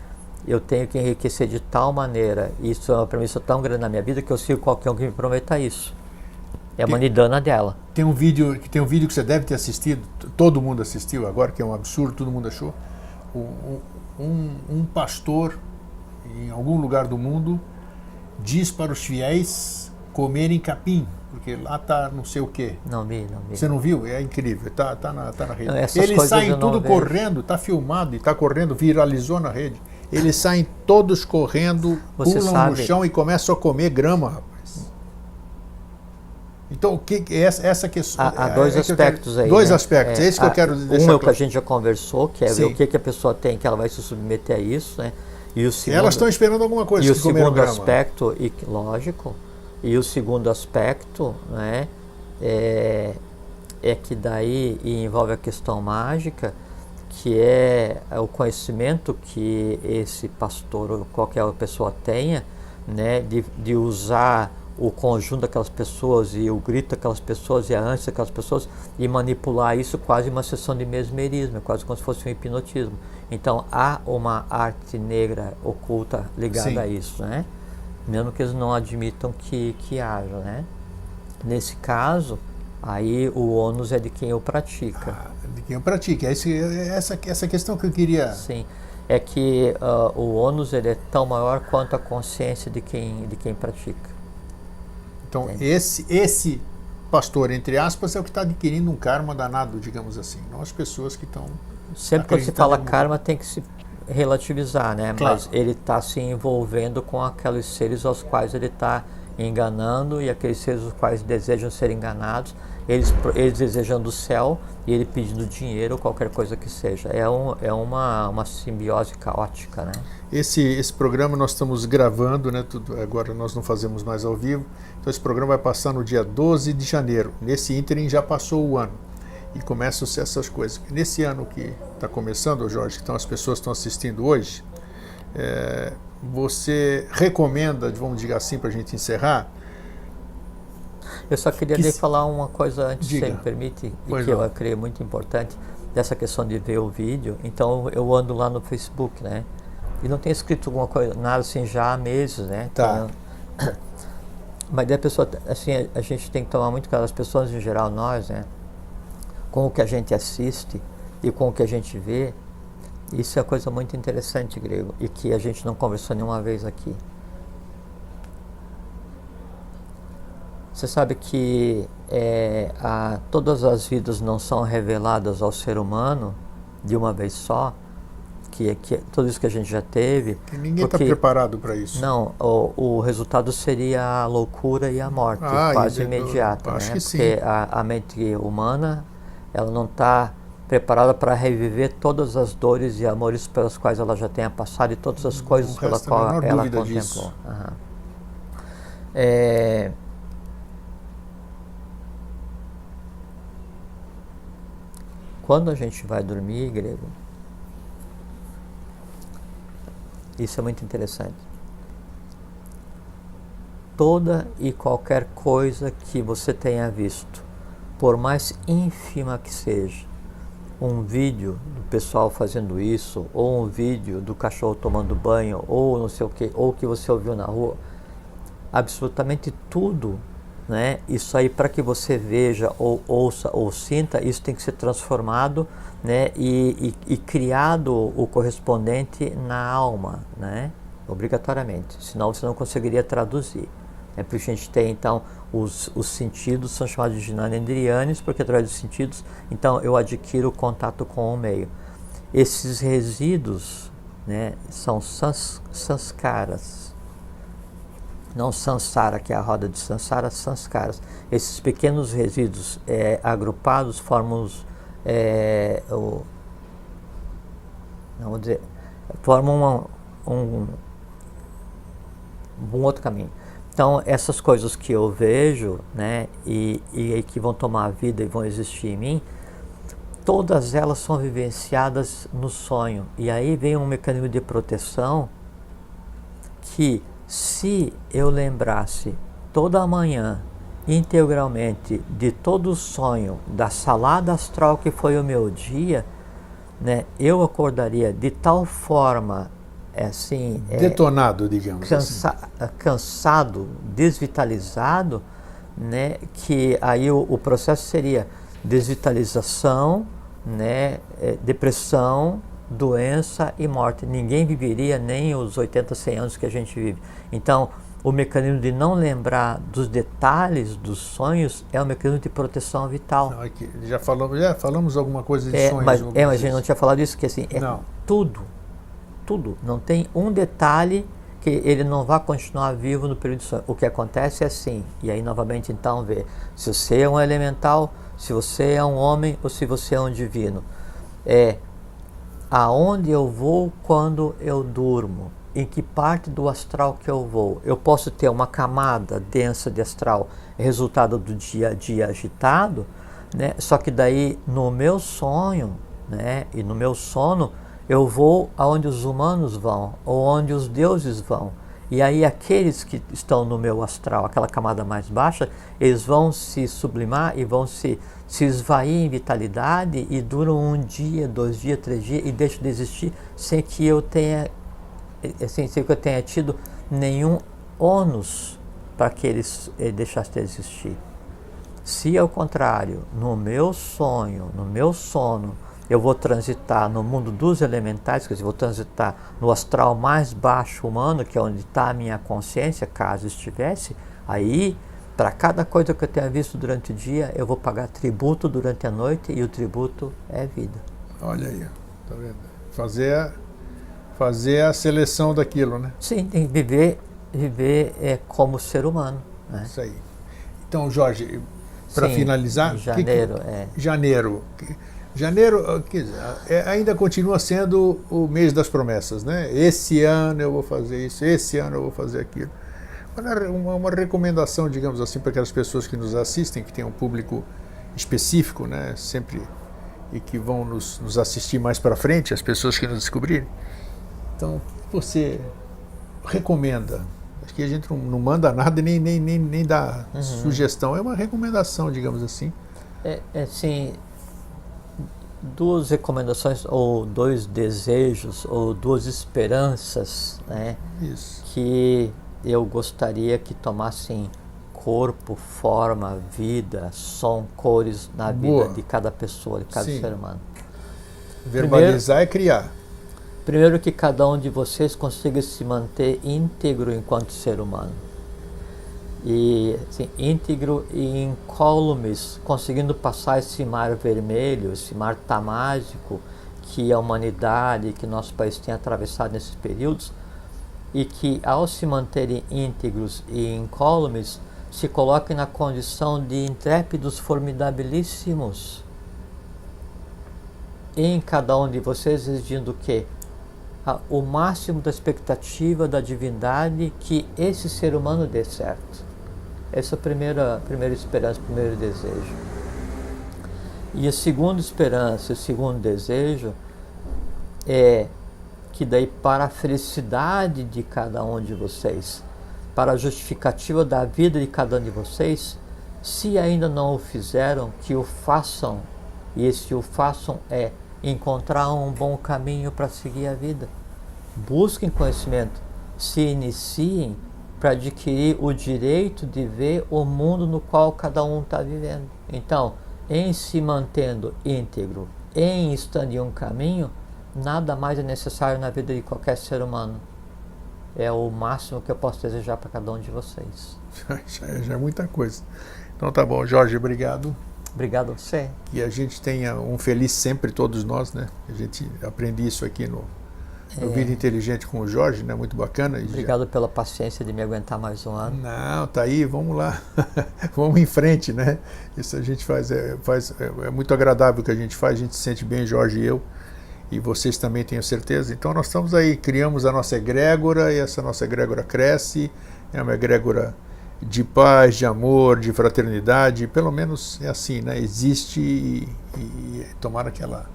eu tenho que enriquecer de tal maneira, isso é uma premissa tão grande na minha vida que eu sigo qualquer um que me prometa isso. É a manidana dela. Tem um vídeo que você deve ter assistido, todo mundo assistiu agora, que é um absurdo, todo mundo achou. Um pastor em algum lugar do mundo diz para os fiéis comerem capim, porque lá tá não sei o quê. Não vi. Você não viu? É incrível, tá na rede. Não, eles saem tudo correndo, tá filmado e tá correndo, viralizou na rede. Eles saem todos correndo, pulam no chão e começam a comer grama, rapaz. Então, o que essa questão... Há dois aspectos aí. Dois aspectos, é isso que eu quero deixar claro. Um é o que a gente já conversou, que é ver o que a pessoa tem, que ela vai se submeter a isso, né? E o segundo, elas estão esperando alguma coisa. E o segundo aspecto, lógico, e o segundo aspecto, né, é que daí envolve a questão mágica, que é o conhecimento que esse pastor ou qualquer pessoa tenha, né, de usar o conjunto daquelas pessoas e o grito daquelas pessoas e a ânsia daquelas pessoas e manipular isso quase uma sessão de mesmerismo, quase como se fosse um hipnotismo. Então há uma arte negra oculta ligada a isso, né? Mesmo que eles não admitam que haja, né? Nesse caso, Aí o ônus é de quem o pratica. De quem o pratica. Essa questão que eu queria... Sim, é que o ônus ele é tão maior quanto a consciência de quem pratica. Então, esse pastor, entre aspas, é o que está adquirindo um karma danado, digamos assim. Não as pessoas que estão... Sempre que se fala karma tem que se relativizar, né? Claro. Mas ele está se envolvendo com aqueles seres aos quais ele está enganando, e aqueles seres os quais desejam ser enganados, eles desejando o céu e ele pedindo dinheiro ou qualquer coisa que seja. É uma simbiose caótica, né? Esse programa nós estamos gravando, né? Agora nós não fazemos mais ao vivo. Então esse programa vai passar no dia 12 de janeiro. Nesse ínterim já passou o ano. E começam-se essas coisas. Nesse ano que está começando, Jorge, que as pessoas estão assistindo hoje, você recomenda, vamos dizer assim, para a gente encerrar? Eu só queria falar uma coisa antes, se me permite, Pois que não. eu creio muito importante, dessa questão de ver o vídeo. Então eu ando lá no Facebook, né? E não tenho escrito alguma coisa, nada assim já há meses, né? Tá. Mas daí a pessoa, assim, a gente tem que tomar muito cuidado, as pessoas em geral, nós, né? Com o que a gente assiste e com o que a gente vê, isso é uma coisa muito interessante, Grego, e que a gente não conversou nenhuma vez aqui. Você sabe que todas as vidas não são reveladas ao ser humano de uma vez só, que tudo isso que a gente já teve. Que ninguém está preparado para isso. Não, o resultado seria a loucura e a morte, quase imediata. Acho né? que sim. Porque a mente humana, ela não está preparada para reviver todas as dores e amores pelas quais ela já tenha passado e todas as coisas pelas quais ela contemplou. Quando a gente vai dormir, Grego, isso é muito interessante. Toda e qualquer coisa que você tenha visto, por mais ínfima que seja, um vídeo do pessoal fazendo isso, ou um vídeo do cachorro tomando banho, ou não sei o que, ou que você ouviu na rua, absolutamente tudo, né? Isso aí, para que você veja, ou ouça, ou sinta, isso tem que ser transformado, né? E criado o correspondente na alma, né? Obrigatoriamente, senão você não conseguiria traduzir. É por isso a gente tem, então, os sentidos são chamados de Jnanendriyanis, porque através dos sentidos, então, eu adquiro contato com o meio. Esses resíduos, né, são sanskaras. Não samsara, que é a roda de samsara, sanskaras. Esses pequenos resíduos agrupados formam formam um outro caminho. Então, essas coisas que eu vejo, né, e que vão tomar a vida e vão existir em mim, todas elas são vivenciadas no sonho. E aí vem um mecanismo de proteção que, se eu lembrasse toda manhã, integralmente, de todo o sonho, da salada astral que foi o meu dia, né, eu acordaria de tal forma, assim, detonado, digamos assim. Cansado, desvitalizado, né, que aí o processo seria desvitalização, né, depressão, doença e morte. Ninguém viveria nem os 80, 100 anos que a gente vive. Então, o mecanismo de não lembrar dos detalhes dos sonhos é um mecanismo de proteção vital. Não, já falamos alguma coisa de sonhos. Mas a gente não tinha falado isso, que assim, tudo. Não tem um detalhe que ele não vai continuar vivo no período de sonho. O que acontece é assim, e aí novamente então vê, se você é um elemental, se você é um homem ou se você é um divino. Aonde eu vou quando eu durmo, em que parte do astral que eu vou. Eu posso ter uma camada densa de astral, resultado do dia a dia agitado, né? Só que daí no meu sonho, né, e no meu sono, eu vou aonde os humanos vão, ou onde os deuses vão. E aí aqueles que estão no meu astral, aquela camada mais baixa, eles vão se sublimar e vão se esvair em vitalidade e duram 1 dia, 2 dias, 3 dias e deixam de existir sem que eu tenha tido nenhum ônus para que eles deixassem de existir. Se ao contrário, no meu sonho, no meu sono, eu vou transitar no mundo dos elementais, quer dizer, vou transitar no astral mais baixo humano, que é onde está a minha consciência, caso estivesse, aí, para cada coisa que eu tenha visto durante o dia, eu vou pagar tributo durante a noite, e o tributo é vida. Olha aí, tá vendo? Fazer a seleção daquilo, né? Sim, tem que viver como ser humano, né? Isso aí. Então, Jorge, para Sim, finalizar, janeiro, Janeiro, quer dizer, ainda continua sendo o mês das promessas, né? Esse ano eu vou fazer isso, esse ano eu vou fazer aquilo. Uma recomendação, digamos assim, para aquelas pessoas que nos assistem, que tem um público específico, né? Sempre, e que vão nos assistir mais para frente, as pessoas que nos descobrirem. Então, o que você recomenda? Acho que a gente não manda nada e nem dá sugestão. É uma recomendação, digamos assim. Assim, duas recomendações, ou dois desejos, ou duas esperanças, né? Isso. Que eu gostaria que tomassem corpo, forma, vida, som, cores na vida de cada pessoa, de cada ser humano. Verbalizar é criar. Primeiro, que cada um de vocês consiga se manter íntegro enquanto ser humano. E assim, íntegro e incólumes, conseguindo passar esse mar vermelho, esse mar tamásico que a humanidade, que nosso país tem atravessado nesses períodos, e que ao se manterem íntegros e incólumes, se coloquem na condição de intrépidos formidabilíssimos em cada um de vocês, exigindo que o máximo da expectativa da divindade, que esse ser humano dê certo. Essa é a primeira esperança, o primeiro desejo. E a segunda esperança, o segundo desejo é que daí, para a felicidade de cada um de vocês, para a justificativa da vida de cada um de vocês, se ainda não o fizeram, que o façam. E esse o façam é encontrar um bom caminho para seguir a vida. Busquem conhecimento, se iniciem para adquirir o direito de ver o mundo no qual cada um está vivendo. Então, em se mantendo íntegro, em estando em um caminho, nada mais é necessário na vida de qualquer ser humano. É o máximo que eu posso desejar para cada um de vocês. Já é muita coisa. Então tá bom, Jorge, obrigado. Obrigado a você. Que a gente tenha um feliz sempre, todos nós, né? A gente aprende isso aqui no Vida Inteligente com o Jorge, né? Muito bacana. Obrigado pela paciência de me aguentar mais um ano. Não, tá aí, vamos lá. Vamos em frente, né? Isso a gente faz, é muito agradável o que a gente faz, a gente se sente bem, Jorge e eu, e vocês também, tenho certeza. Então nós estamos aí, criamos a nossa egrégora, e essa nossa egrégora cresce, é uma egrégora de paz, de amor, de fraternidade, pelo menos é assim, né? Existe e tomara que ela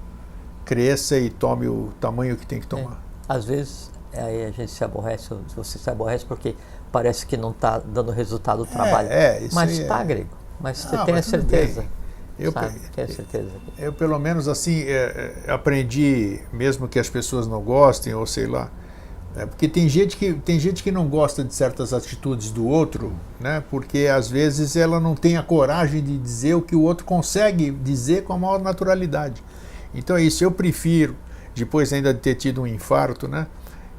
cresça e tome o tamanho que tem que tomar. Às vezes aí a gente se aborrece, você se aborrece porque parece que não está dando resultado do trabalho. Mas está, Grego. Mas você tem a certeza. Tem a certeza. Eu pelo menos assim aprendi, mesmo que as pessoas não gostem, ou sei lá, porque tem gente que não gosta de certas atitudes do outro, né? Porque às vezes ela não tem a coragem de dizer o que o outro consegue dizer com a maior naturalidade. Então é isso, eu prefiro, depois ainda de ter tido um infarto, né?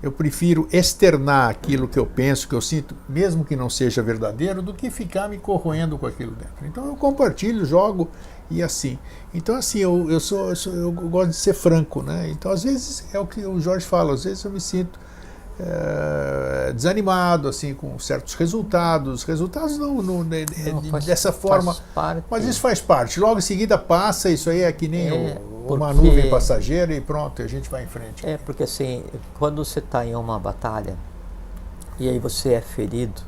Eu prefiro externar aquilo que eu penso, que eu sinto, mesmo que não seja verdadeiro, do que ficar me corroendo com aquilo dentro. Então eu compartilho, jogo e assim. Então assim, eu gosto de ser franco, né? Então às vezes é o que o Jorge fala, às vezes eu me sinto desanimado, assim, com certos resultados não dessa forma, mas isso faz parte. Logo em seguida passa, isso aí é que nem uma nuvem passageira e pronto, a gente vai em frente. Porque assim, quando você está em uma batalha e aí você é ferido,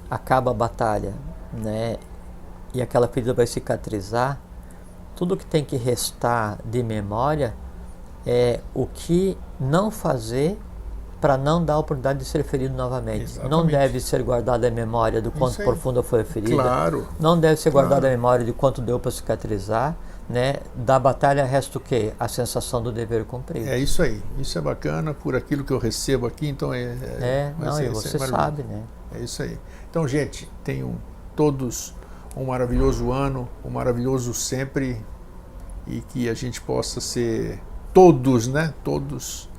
acaba a batalha, né? E aquela ferida vai cicatrizar, tudo que tem que restar de memória é o que não fazer para não dar a oportunidade de ser ferido novamente. Exatamente. Não deve ser guardada a memória do quanto profunda foi a ferida. Claro. Não deve ser guardada a memória de quanto deu para cicatrizar. Né? Da batalha resta o quê? A sensação do dever cumprido. É isso aí. Isso é bacana por aquilo que eu recebo aqui. Então você sabe, né? É isso aí. Então, gente, tenham todos um maravilhoso ano, um maravilhoso sempre, e que a gente possa ser todos, né? Todos,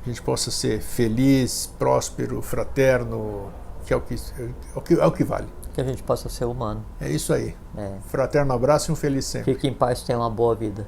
a gente possa ser feliz, próspero, fraterno, que é o que vale. Que a gente possa ser humano. É isso aí. Fraterno abraço e um feliz sempre. Fique em paz, tenha uma boa vida.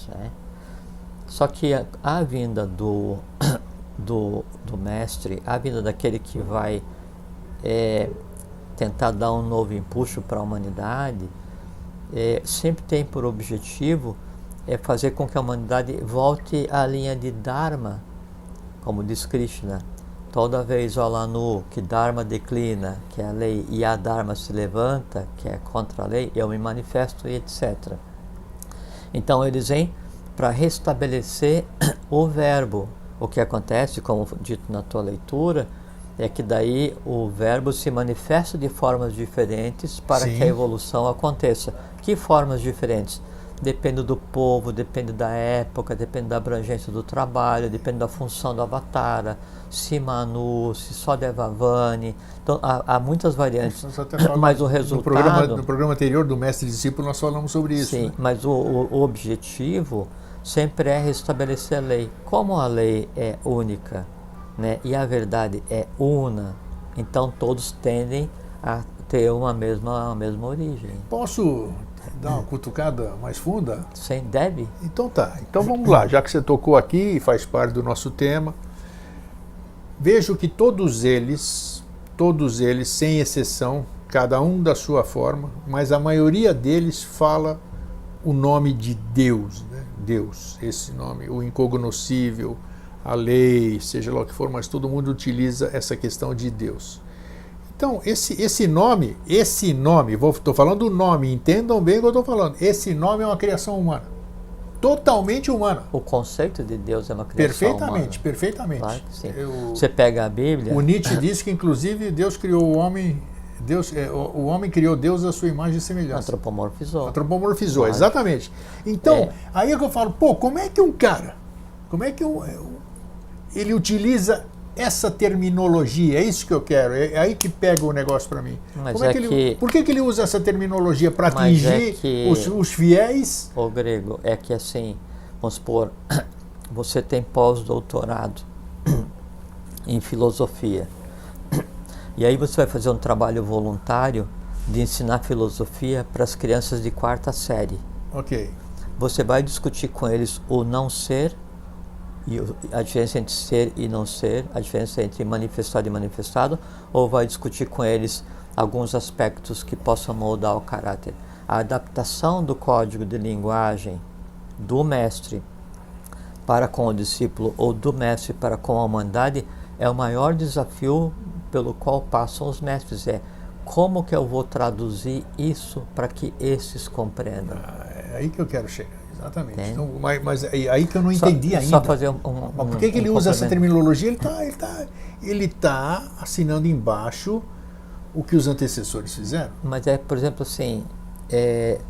Né? Só que a vinda do mestre, a vinda daquele que vai tentar dar um novo impulso para a humanidade, sempre tem por objetivo fazer com que a humanidade volte à linha de Dharma, como diz Krishna. Toda vez, ó lá no que Dharma declina, que é a lei, e a Dharma se levanta, que é contra a lei, eu me manifesto e etc. Então eles vêm para restabelecer o verbo. O que acontece, como dito na tua leitura, é que daí o verbo se manifesta de formas diferentes para Sim. que a evolução aconteça. Que formas diferentes? Depende do povo, depende da época, depende da abrangência do trabalho, depende da função do avatara, se Manu, se só Devavani. Então há muitas variantes, mas o resultado... No programa anterior do Mestre e Discípulo nós falamos sobre isso. Sim, né? mas o objetivo sempre é restabelecer a lei. Como a lei é única, né, e a verdade é una, então todos tendem a ter uma mesma origem. Posso dar uma cutucada mais funda? Sem deve? Então tá. Então vamos lá. Já que você tocou aqui e faz parte do nosso tema, vejo que todos eles, sem exceção, cada um da sua forma, mas a maioria deles fala o nome de Deus, né? Deus, esse nome, o incognoscível, a lei, seja lá o que for, mas todo mundo utiliza essa questão de Deus. Então, esse nome, estou falando do nome, entendam bem o que eu estou falando, esse nome é uma criação humana, totalmente humana. O conceito de Deus é uma criação humana. Perfeitamente. Claro que sim. Você pega a Bíblia... O Nietzsche diz que, inclusive, Deus criou o homem... o homem criou Deus à sua imagem e semelhança. Antropomorfizou, claro. Exatamente. Então, aí é que eu falo, como é que um cara, ele utiliza essa terminologia? É isso que eu quero, é aí que pega o negócio para mim. Mas por que ele usa essa terminologia para atingir os fiéis? O grego, é que assim, vamos supor, você tem pós-doutorado em filosofia. E aí você vai fazer um trabalho voluntário de ensinar filosofia para as crianças de 4ª série. Ok. Você vai discutir com eles o não ser, e a diferença entre ser e não ser, a diferença entre manifestado e manifestado, ou vai discutir com eles alguns aspectos que possam moldar o caráter. A adaptação do código de linguagem do mestre para com o discípulo, ou do mestre para com a humanidade, é o maior desafio pelo qual passam os mestres. Como que eu vou traduzir isso para que esses compreendam? É aí que eu quero chegar, exatamente. Então, mas é aí que eu não entendi ainda. Só fazer mas por que ele usa essa terminologia? Ele tá assinando embaixo o que os antecessores fizeram. Mas por exemplo, assim,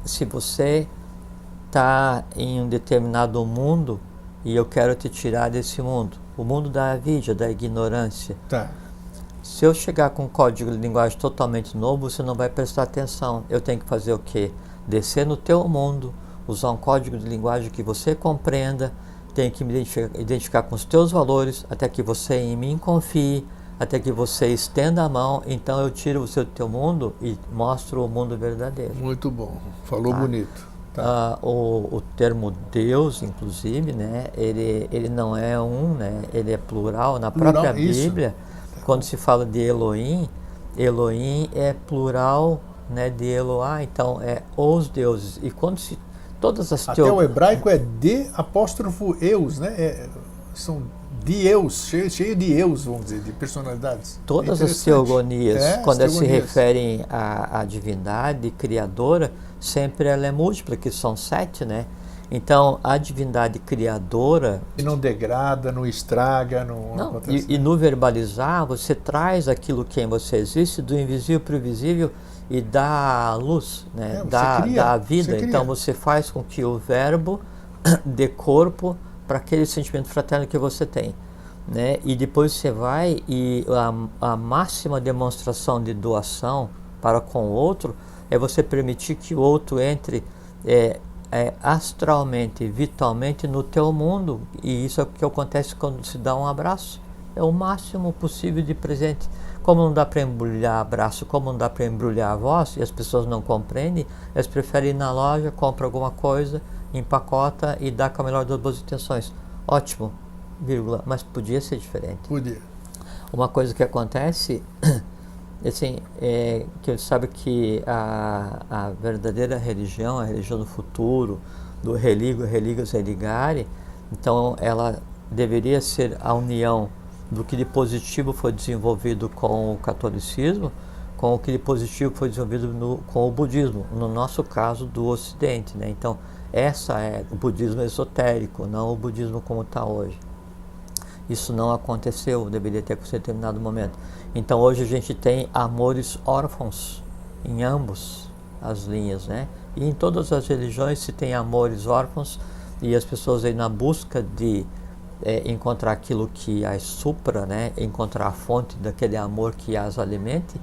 se você está em um determinado mundo e eu quero te tirar desse mundo, o mundo da avidia, da ignorância. Tá. Se eu chegar com um código de linguagem totalmente novo, você não vai prestar atenção. Eu tenho que fazer o quê? Descer no teu mundo, usar um código de linguagem que você compreenda, tenho que me identificar com os teus valores, até que você em mim confie, até que você estenda a mão, então eu tiro você do teu mundo e mostro o mundo verdadeiro. Muito bom, falou bonito. Tá. O termo Deus, inclusive, né, ele não é né, ele é plural. Na própria Bíblia, quando se fala de Elohim, Elohim é plural, né, de Eloá, então é os deuses. E quando todas as até o hebraico é de apóstrofo eus, né? São de eus, cheio de eus, vamos dizer, de personalidades. Todas as teogonias, quando elas se referem à divindade criadora, sempre ela é múltipla, que são 7, né? Então, a divindade criadora... E não degrada, não estraga, não acontece. E no verbalizar, você traz aquilo que em você existe, do invisível para o visível, e dá luz, né? Dá vida. Então, você faz com que o verbo dê corpo para aquele sentimento fraterno que você tem, né? E depois você vai e a máxima demonstração de doação para com o outro é você permitir que o outro entre astralmente, vitalmente no teu mundo, e isso é o que acontece quando se dá um abraço. É o máximo possível de presente. Como não dá para embrulhar abraço, como não dá para embrulhar a voz, e as pessoas não compreendem, elas preferem ir na loja, compra alguma coisa, empacota e dá com a melhor das boas intenções. Ótimo, vírgula, mas podia ser diferente. Podia. Uma coisa que acontece, assim, que ele sabe que a verdadeira religião, a religião do futuro, do religas religare, então ela deveria ser a união do que de positivo foi desenvolvido com o catolicismo, com o que de positivo foi desenvolvido com o budismo, no nosso caso do Ocidente, né? Então, essa é o budismo esotérico, não o budismo como está hoje. Isso não aconteceu, deveria ter acontecido em determinado momento. Então, hoje a gente tem amores órfãos em ambos as linhas, né? E em todas as religiões se tem amores órfãos, e as pessoas aí na busca de encontrar aquilo que as supra, né? Encontrar a fonte daquele amor que as alimente,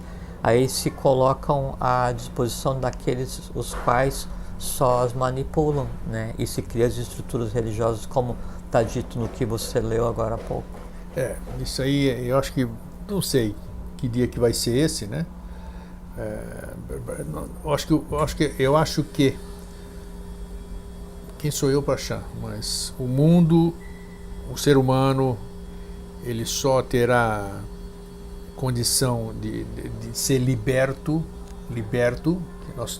aí se colocam à disposição daqueles os quais só as manipulam, né? E se cria as estruturas religiosas, como está dito no que você leu agora há pouco. Isso aí eu acho que, não sei que dia que vai ser esse, né? Eu acho que quem sou eu para achar, mas o mundo, o ser humano, ele só terá condição de ser liberto.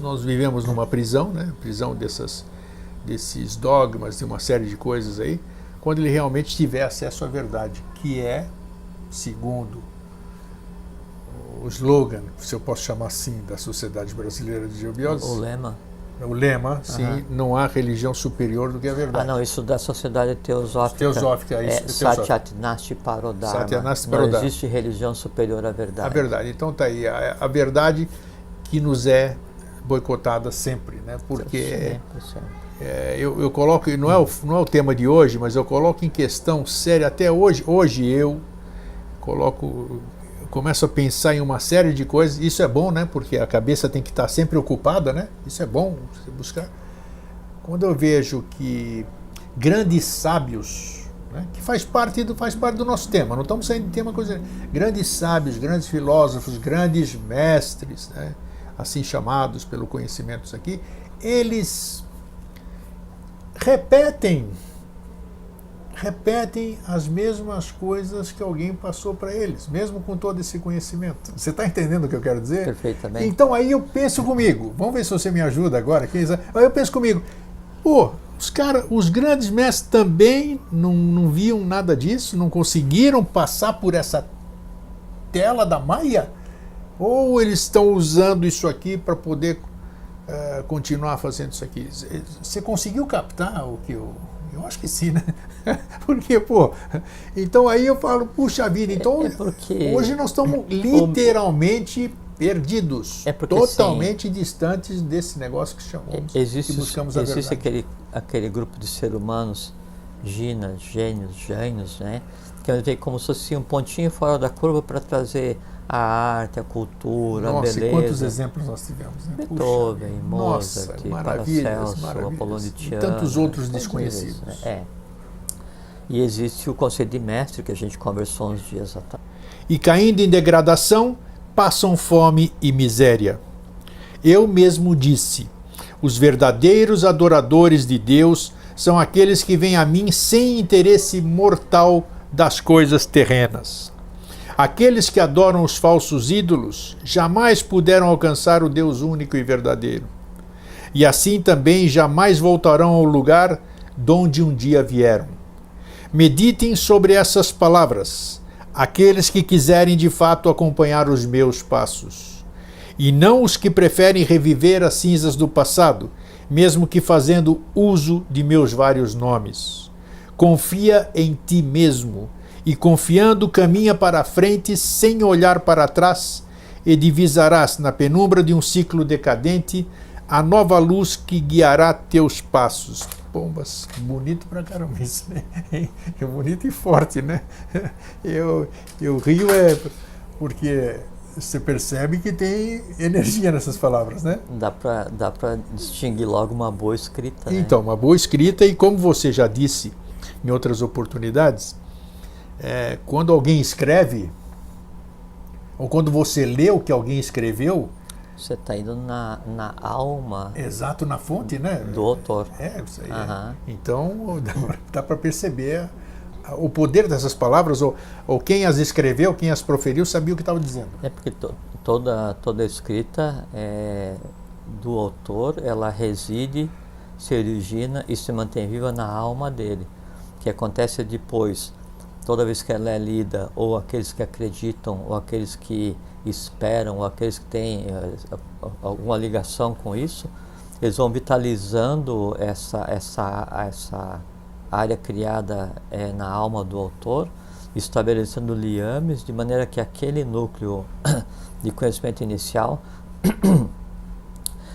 Nós vivemos numa prisão, né? Prisão desses dogmas, de uma série de coisas aí, quando ele realmente tiver acesso à verdade, que é, segundo o slogan, se eu posso chamar assim, da Sociedade Brasileira de Geobiose. O lema, sim, não há religião superior do que a verdade. Não, isso da Sociedade Teosófica. Satyatnasti Parodharma. Não existe religião superior à verdade. A verdade. Então está aí, a verdade que nos é boicotada sempre, né? Porque eu coloco, não é o tema de hoje, mas eu coloco em questão séria, até hoje eu começo a pensar em uma série de coisas. Isso é bom, né? Porque a cabeça tem que estar sempre ocupada, né? Isso é bom, você buscar. Quando eu vejo que grandes sábios, né? Que faz parte do nosso tema, não estamos saindo de tema coisa. Grandes sábios, grandes filósofos, grandes mestres, né? Assim chamados pelo conhecimento aqui, eles repetem as mesmas coisas que alguém passou para eles, mesmo com todo esse conhecimento. Você está entendendo o que eu quero dizer? Perfeitamente. Então aí eu penso comigo, vamos ver se você me ajuda agora. Aí eu penso comigo, os grandes mestres também não viam nada disso, não conseguiram passar por essa tela da Maia? Ou eles estão usando isso aqui para poder continuar fazendo isso aqui? Você conseguiu captar o que eu acho que sim, né? Porque, então aí eu falo, puxa vida, então hoje nós estamos literalmente perdidos, totalmente distantes desse negócio que chamamos, que buscamos a verdade. Existe aquele grupo de seres humanos, gênios, né? Que vem como se fosse um pontinho fora da curva para trazer a arte, a cultura, a beleza. Quantos exemplos nós tivemos, né? Beethoven, Mozart, Paracelso, Apolônio de Tiana, e tantos outros desconhecidos. Né? E existe o conceito de mestre, que a gente conversou uns dias atrás. E caindo em degradação, passam fome e miséria. Eu mesmo disse, os verdadeiros adoradores de Deus são aqueles que vêm a mim sem interesse mortal das coisas terrenas. Aqueles que adoram os falsos ídolos jamais puderam alcançar o Deus único e verdadeiro. E assim também jamais voltarão ao lugar de onde um dia vieram. Meditem sobre essas palavras, aqueles que quiserem de fato acompanhar os meus passos, e não os que preferem reviver as cinzas do passado, mesmo que fazendo uso de meus vários nomes. Confia em ti mesmo, e confiando caminha para a frente sem olhar para trás, e divisarás na penumbra de um ciclo decadente a nova luz que guiará teus passos. Pombas, bonito pra caramba isso, né? É bonito e forte, né? Eu rio porque você percebe que tem energia nessas palavras, né? Dá pra distinguir logo uma boa escrita, né? Então, uma boa escrita, e como você já disse em outras oportunidades, quando alguém escreve, ou quando você lê o que alguém escreveu, você está indo na alma. Exato, na fonte, né? Do autor. Isso aí. Então, dá para perceber o poder dessas palavras, ou quem as escreveu, quem as proferiu, sabia o que estava dizendo. É porque toda escrita do autor, ela reside, se origina e se mantém viva na alma dele. O que acontece depois, toda vez que ela é lida, ou aqueles que acreditam, ou aqueles que esperam, ou aqueles que têm alguma ligação com isso, eles vão vitalizando essa área criada na alma do autor, estabelecendo liames, de maneira que aquele núcleo de conhecimento inicial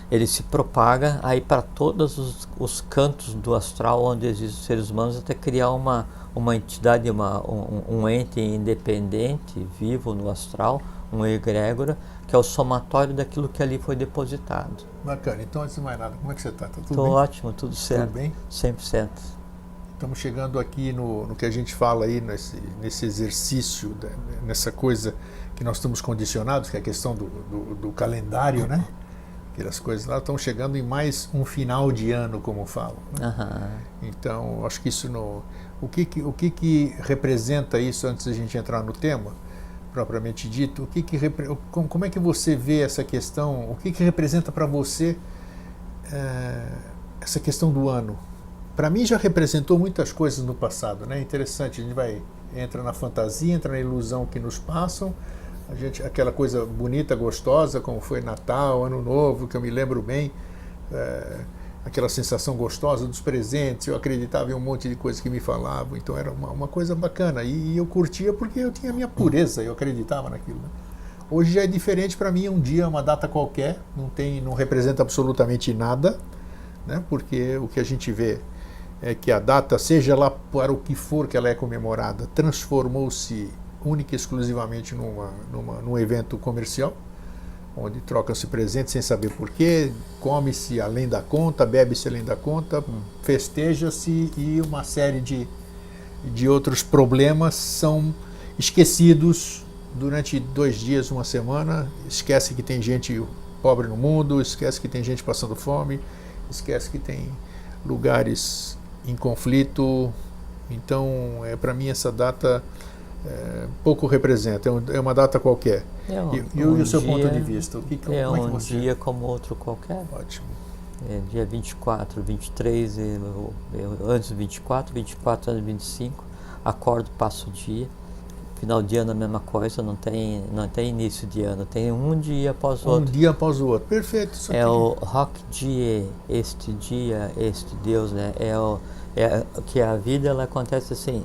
ele se propaga aí para todos os cantos do astral onde existem seres humanos, até criar uma entidade, um ente independente, vivo no astral, um egrégora, que é o somatório daquilo que ali foi depositado. Bacana. Então, antes de mais nada, como é que você está? Tá tudo bem? Estou ótimo, tudo certo. Tudo bem? 100%. Estamos chegando aqui no que a gente fala aí, nesse exercício, nessa coisa que nós estamos condicionados, que é a questão do calendário, né? Aquelas coisas lá, estão chegando em mais um final de ano, como falam. Né? Então, acho que isso o que representa isso, antes da gente entrar no tema propriamente dito, como é que você vê essa questão, o que representa para você essa questão do ano? Para mim já representou muitas coisas no passado, né? Interessante, a gente entra na fantasia, entra na ilusão que nos passam, aquela coisa bonita, gostosa, como foi Natal, Ano Novo, que eu me lembro bem, aquela sensação gostosa dos presentes, eu acreditava em um monte de coisas que me falavam, então era uma coisa bacana, e eu curtia porque eu tinha a minha pureza, eu acreditava naquilo. Né? Hoje já é diferente, para mim, um dia, uma data qualquer, não representa absolutamente nada, né? Porque o que a gente vê é que a data, seja lá para o que for que ela é comemorada, transformou-se única e exclusivamente num evento comercial, onde trocam-se presentes sem saber porquê, come-se além da conta, bebe-se além da conta, festeja-se, e uma série de outros problemas são esquecidos durante 2 dias, uma semana. Esquece que tem gente pobre no mundo, esquece que tem gente passando fome, esquece que tem lugares em conflito. Então, para mim, essa data pouco representa, é uma data qualquer. E o seu ponto de vista? Um dia como outro qualquer. Ótimo. Dia 24, 23, antes do 24, antes do 25, acordo, passo o dia. Final de ano a mesma coisa, não tem início de ano, tem um dia após o outro. Um dia após o outro, perfeito. Isso aqui. O Rock Dia, este dia, este Deus, né? Que a vida ela acontece assim,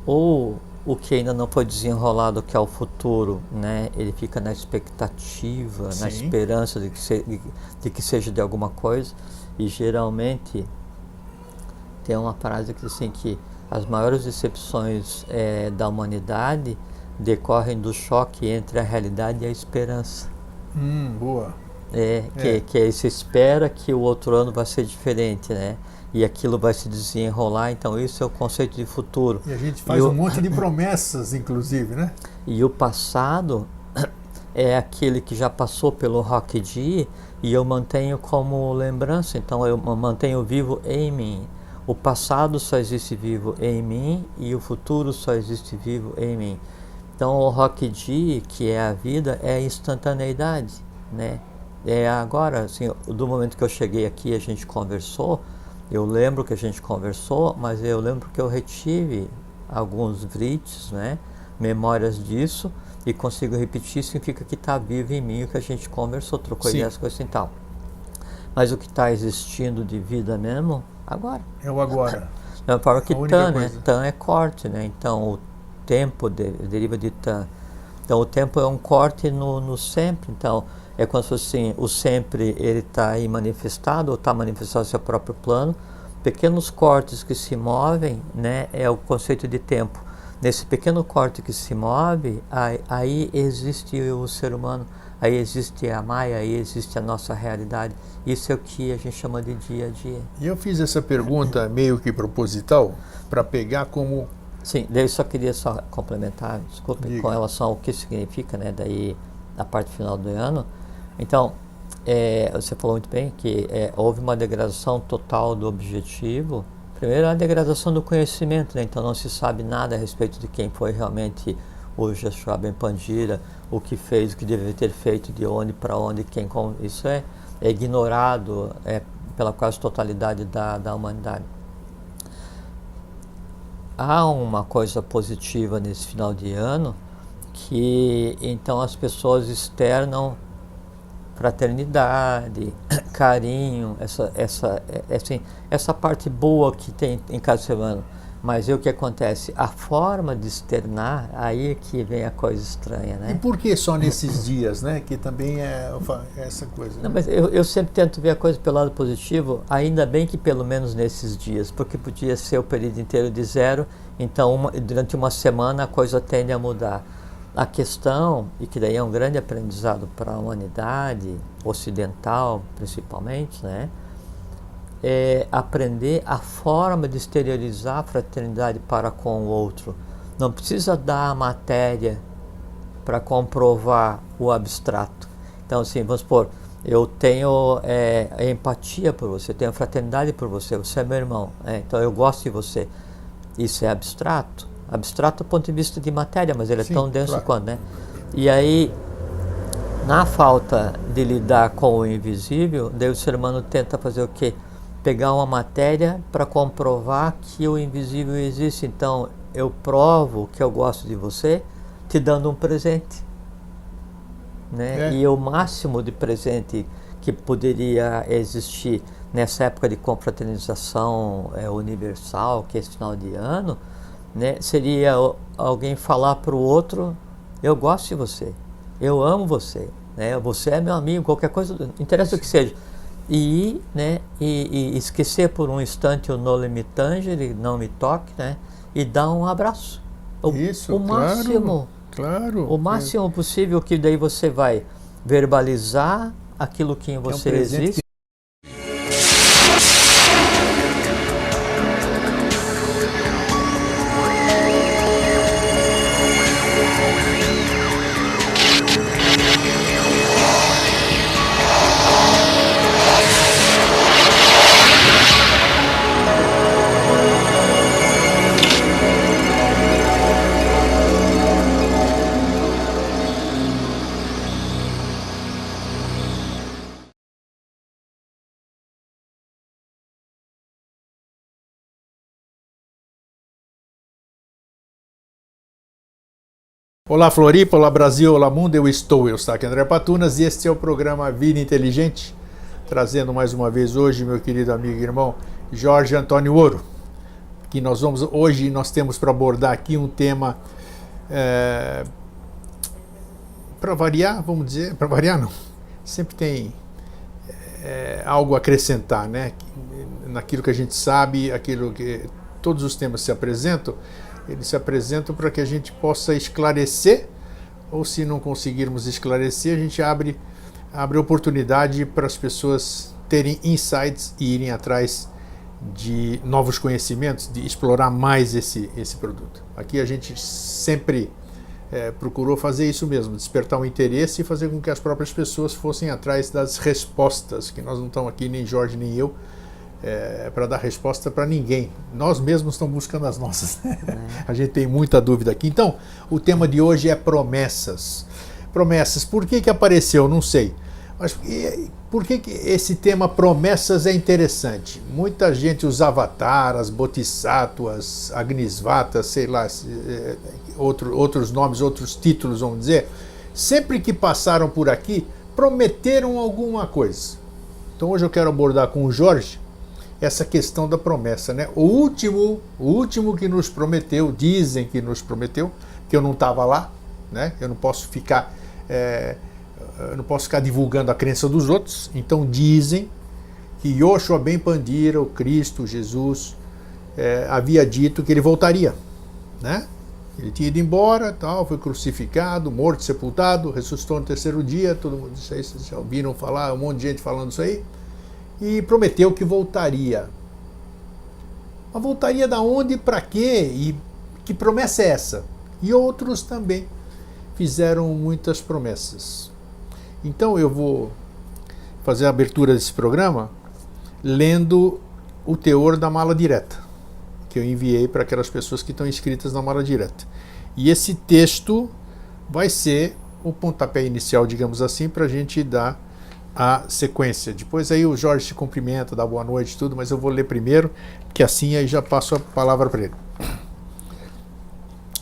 ou o que ainda não foi desenrolado, que é o futuro, né? Ele fica na expectativa, na esperança de que seja de alguma coisa, e geralmente tem uma frase que diz assim, que as maiores decepções da humanidade decorrem do choque entre a realidade e a esperança. Boa. Que se espera que o outro ano vai ser diferente, né? E aquilo vai se desenrolar, então isso é o conceito de futuro. E a gente faz um monte de promessas, inclusive, né? E o passado é aquele que já passou pelo Rock Dia, e eu mantenho como lembrança, então eu mantenho vivo em mim. O passado só existe vivo em mim, e o futuro só existe vivo em mim. Então o Rock Dia, que é a vida, é a instantaneidade, né? Agora, assim, do momento que eu cheguei aqui, a gente conversou, Eu lembro que a gente conversou, mas eu lembro que eu retive alguns vrits, né, memórias disso, e consigo repetir, significa que está vivo em mim o que a gente conversou, trocou Sim. ideias, coisa e tal. Mas o que está existindo de vida mesmo, agora. É o agora. Da forma que A única tan, né? coisa. Tan é corte, né? Então o tempo deriva de tan. Então o tempo é um corte no sempre. Então é como se fosse assim, o sempre ele está aí manifestado, ou está manifestado no seu próprio plano. Pequenos cortes que se movem, né? É o conceito de tempo. Nesse pequeno corte que se move, aí existe o ser humano, aí existe a Maia, aí existe a nossa realidade. Isso é o que a gente chama de dia a dia. E eu fiz essa pergunta meio que proposital para pegar como... Sim, daí eu só queria complementar, desculpe, Diga. com relação ao que significa, né, daí a parte final do ano. Então, você falou muito bem que houve uma degradação total do objetivo. Primeiro, a degradação do conhecimento, né? Então não se sabe nada a respeito de quem foi realmente o Joshua Ben Pandira, o que fez, o que deveria ter feito, de onde para onde, quem como. Isso é ignorado pela quase totalidade da humanidade. Há uma coisa positiva nesse final de ano, que então as pessoas externam fraternidade, carinho, essa parte boa que tem em cada ser humano. Mas o que acontece? A forma de externar, aí é que vem a coisa estranha, né? E por que só nesses dias, né? Que também é essa coisa. Não, Né? mas eu sempre tento ver a coisa pelo lado positivo, ainda bem que pelo menos nesses dias, porque podia ser o período inteiro de zero, então durante uma semana a coisa tende a mudar. A questão, e que daí é um grande aprendizado para a humanidade ocidental principalmente, né, é aprender a forma de exteriorizar a fraternidade para com o outro. Não precisa dar a matéria para comprovar o abstrato. Então, assim, vamos supor, eu tenho empatia por você, tenho fraternidade por você, você é meu irmão, então eu gosto de você. Isso é abstrato? Abstrato do ponto de vista de matéria, mas ele é tão denso quanto, né? E aí, na falta de lidar com o invisível, daí o ser humano tenta fazer o quê? Pegar uma matéria para comprovar que o invisível existe. Então, eu provo que eu gosto de você te dando um presente, né? E o máximo de presente que poderia existir nessa época de confraternização universal, que é esse final de ano, né, seria alguém falar para o outro: eu gosto de você, eu amo você, né, você é meu amigo, qualquer coisa, não interessa o que seja, e esquecer por um instante o noli me tangere, não me toque, né, e dar um abraço. Isso, o máximo, claro. O máximo possível, que daí você vai verbalizar aquilo que em você existe. Olá Floripa, olá Brasil, olá mundo, eu estou aqui André Patunas e este é o programa Vida Inteligente, trazendo mais uma vez hoje meu querido amigo e irmão Jorge Antônio Ouro, que hoje nós temos para abordar aqui um tema para variar, vamos dizer, para variar não, sempre tem algo a acrescentar, né? Naquilo que a gente sabe, aquilo que todos os temas se apresentam, eles se apresentam para que a gente possa esclarecer, ou se não conseguirmos esclarecer, a gente abre oportunidade para as pessoas terem insights e irem atrás de novos conhecimentos, de explorar mais esse produto. Aqui a gente sempre procurou fazer isso mesmo, despertar um interesse e fazer com que as próprias pessoas fossem atrás das respostas, que nós não estamos aqui, nem Jorge nem eu, para dar resposta para ninguém. Nós mesmos estamos buscando as nossas. A gente tem muita dúvida aqui. Então, o tema de hoje é promessas. Promessas. Por que apareceu? Não sei. Mas por que esse tema promessas é interessante? Muita gente, os avataras, bodhisattvas, agnisvatas, sei lá, outros nomes, outros títulos, vamos dizer, sempre que passaram por aqui, prometeram alguma coisa. Então hoje eu quero abordar com o Jorge essa questão da promessa, né? O último que nos prometeu, dizem que nos prometeu, que eu não estava lá, né? Eu não posso ficar divulgando a crença dos outros. Então dizem que Yoshua Ben Pandira, o Cristo, Jesus, havia dito que ele voltaria, né? Ele tinha ido embora, tal, foi crucificado, morto, sepultado, ressuscitou no terceiro dia. Todo mundo, isso aí, vocês já ouviram falar, um monte de gente falando isso aí. E prometeu que voltaria. Mas voltaria da onde, para quê? E que promessa é essa? E outros também fizeram muitas promessas. Então eu vou fazer a abertura desse programa lendo o teor da mala direta, que eu enviei para aquelas pessoas que estão inscritas na mala direta. E esse texto vai ser o pontapé inicial, digamos assim, para a gente dar a sequência. Depois aí o Jorge se cumprimenta, dá boa noite e tudo, mas eu vou ler primeiro, que assim aí já passo a palavra para ele.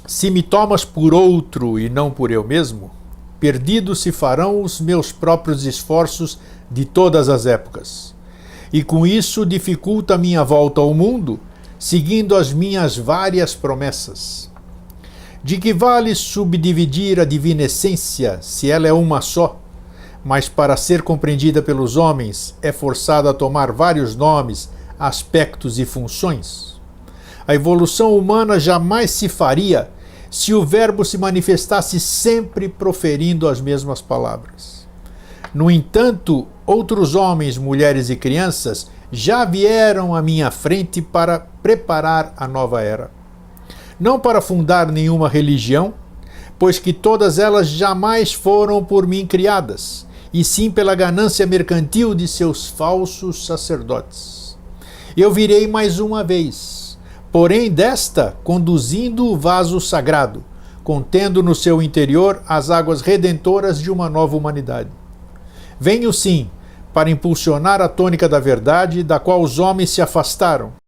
Se me tomas por outro e não por eu mesmo, perdidos se farão os meus próprios esforços de todas as épocas. E com isso dificulta a minha volta ao mundo, seguindo as minhas várias promessas. De que vale subdividir a divina essência, se ela é uma só, mas para ser compreendida pelos homens é forçada a tomar vários nomes, aspectos e funções? A evolução humana jamais se faria se o verbo se manifestasse sempre proferindo as mesmas palavras. No entanto, outros homens, mulheres e crianças já vieram à minha frente para preparar a nova era. Não para fundar nenhuma religião, pois que todas elas jamais foram por mim criadas, e sim pela ganância mercantil de seus falsos sacerdotes. Eu virei mais uma vez, porém desta conduzindo o vaso sagrado, contendo no seu interior as águas redentoras de uma nova humanidade. Venho sim, para impulsionar a tônica da verdade, da qual os homens se afastaram,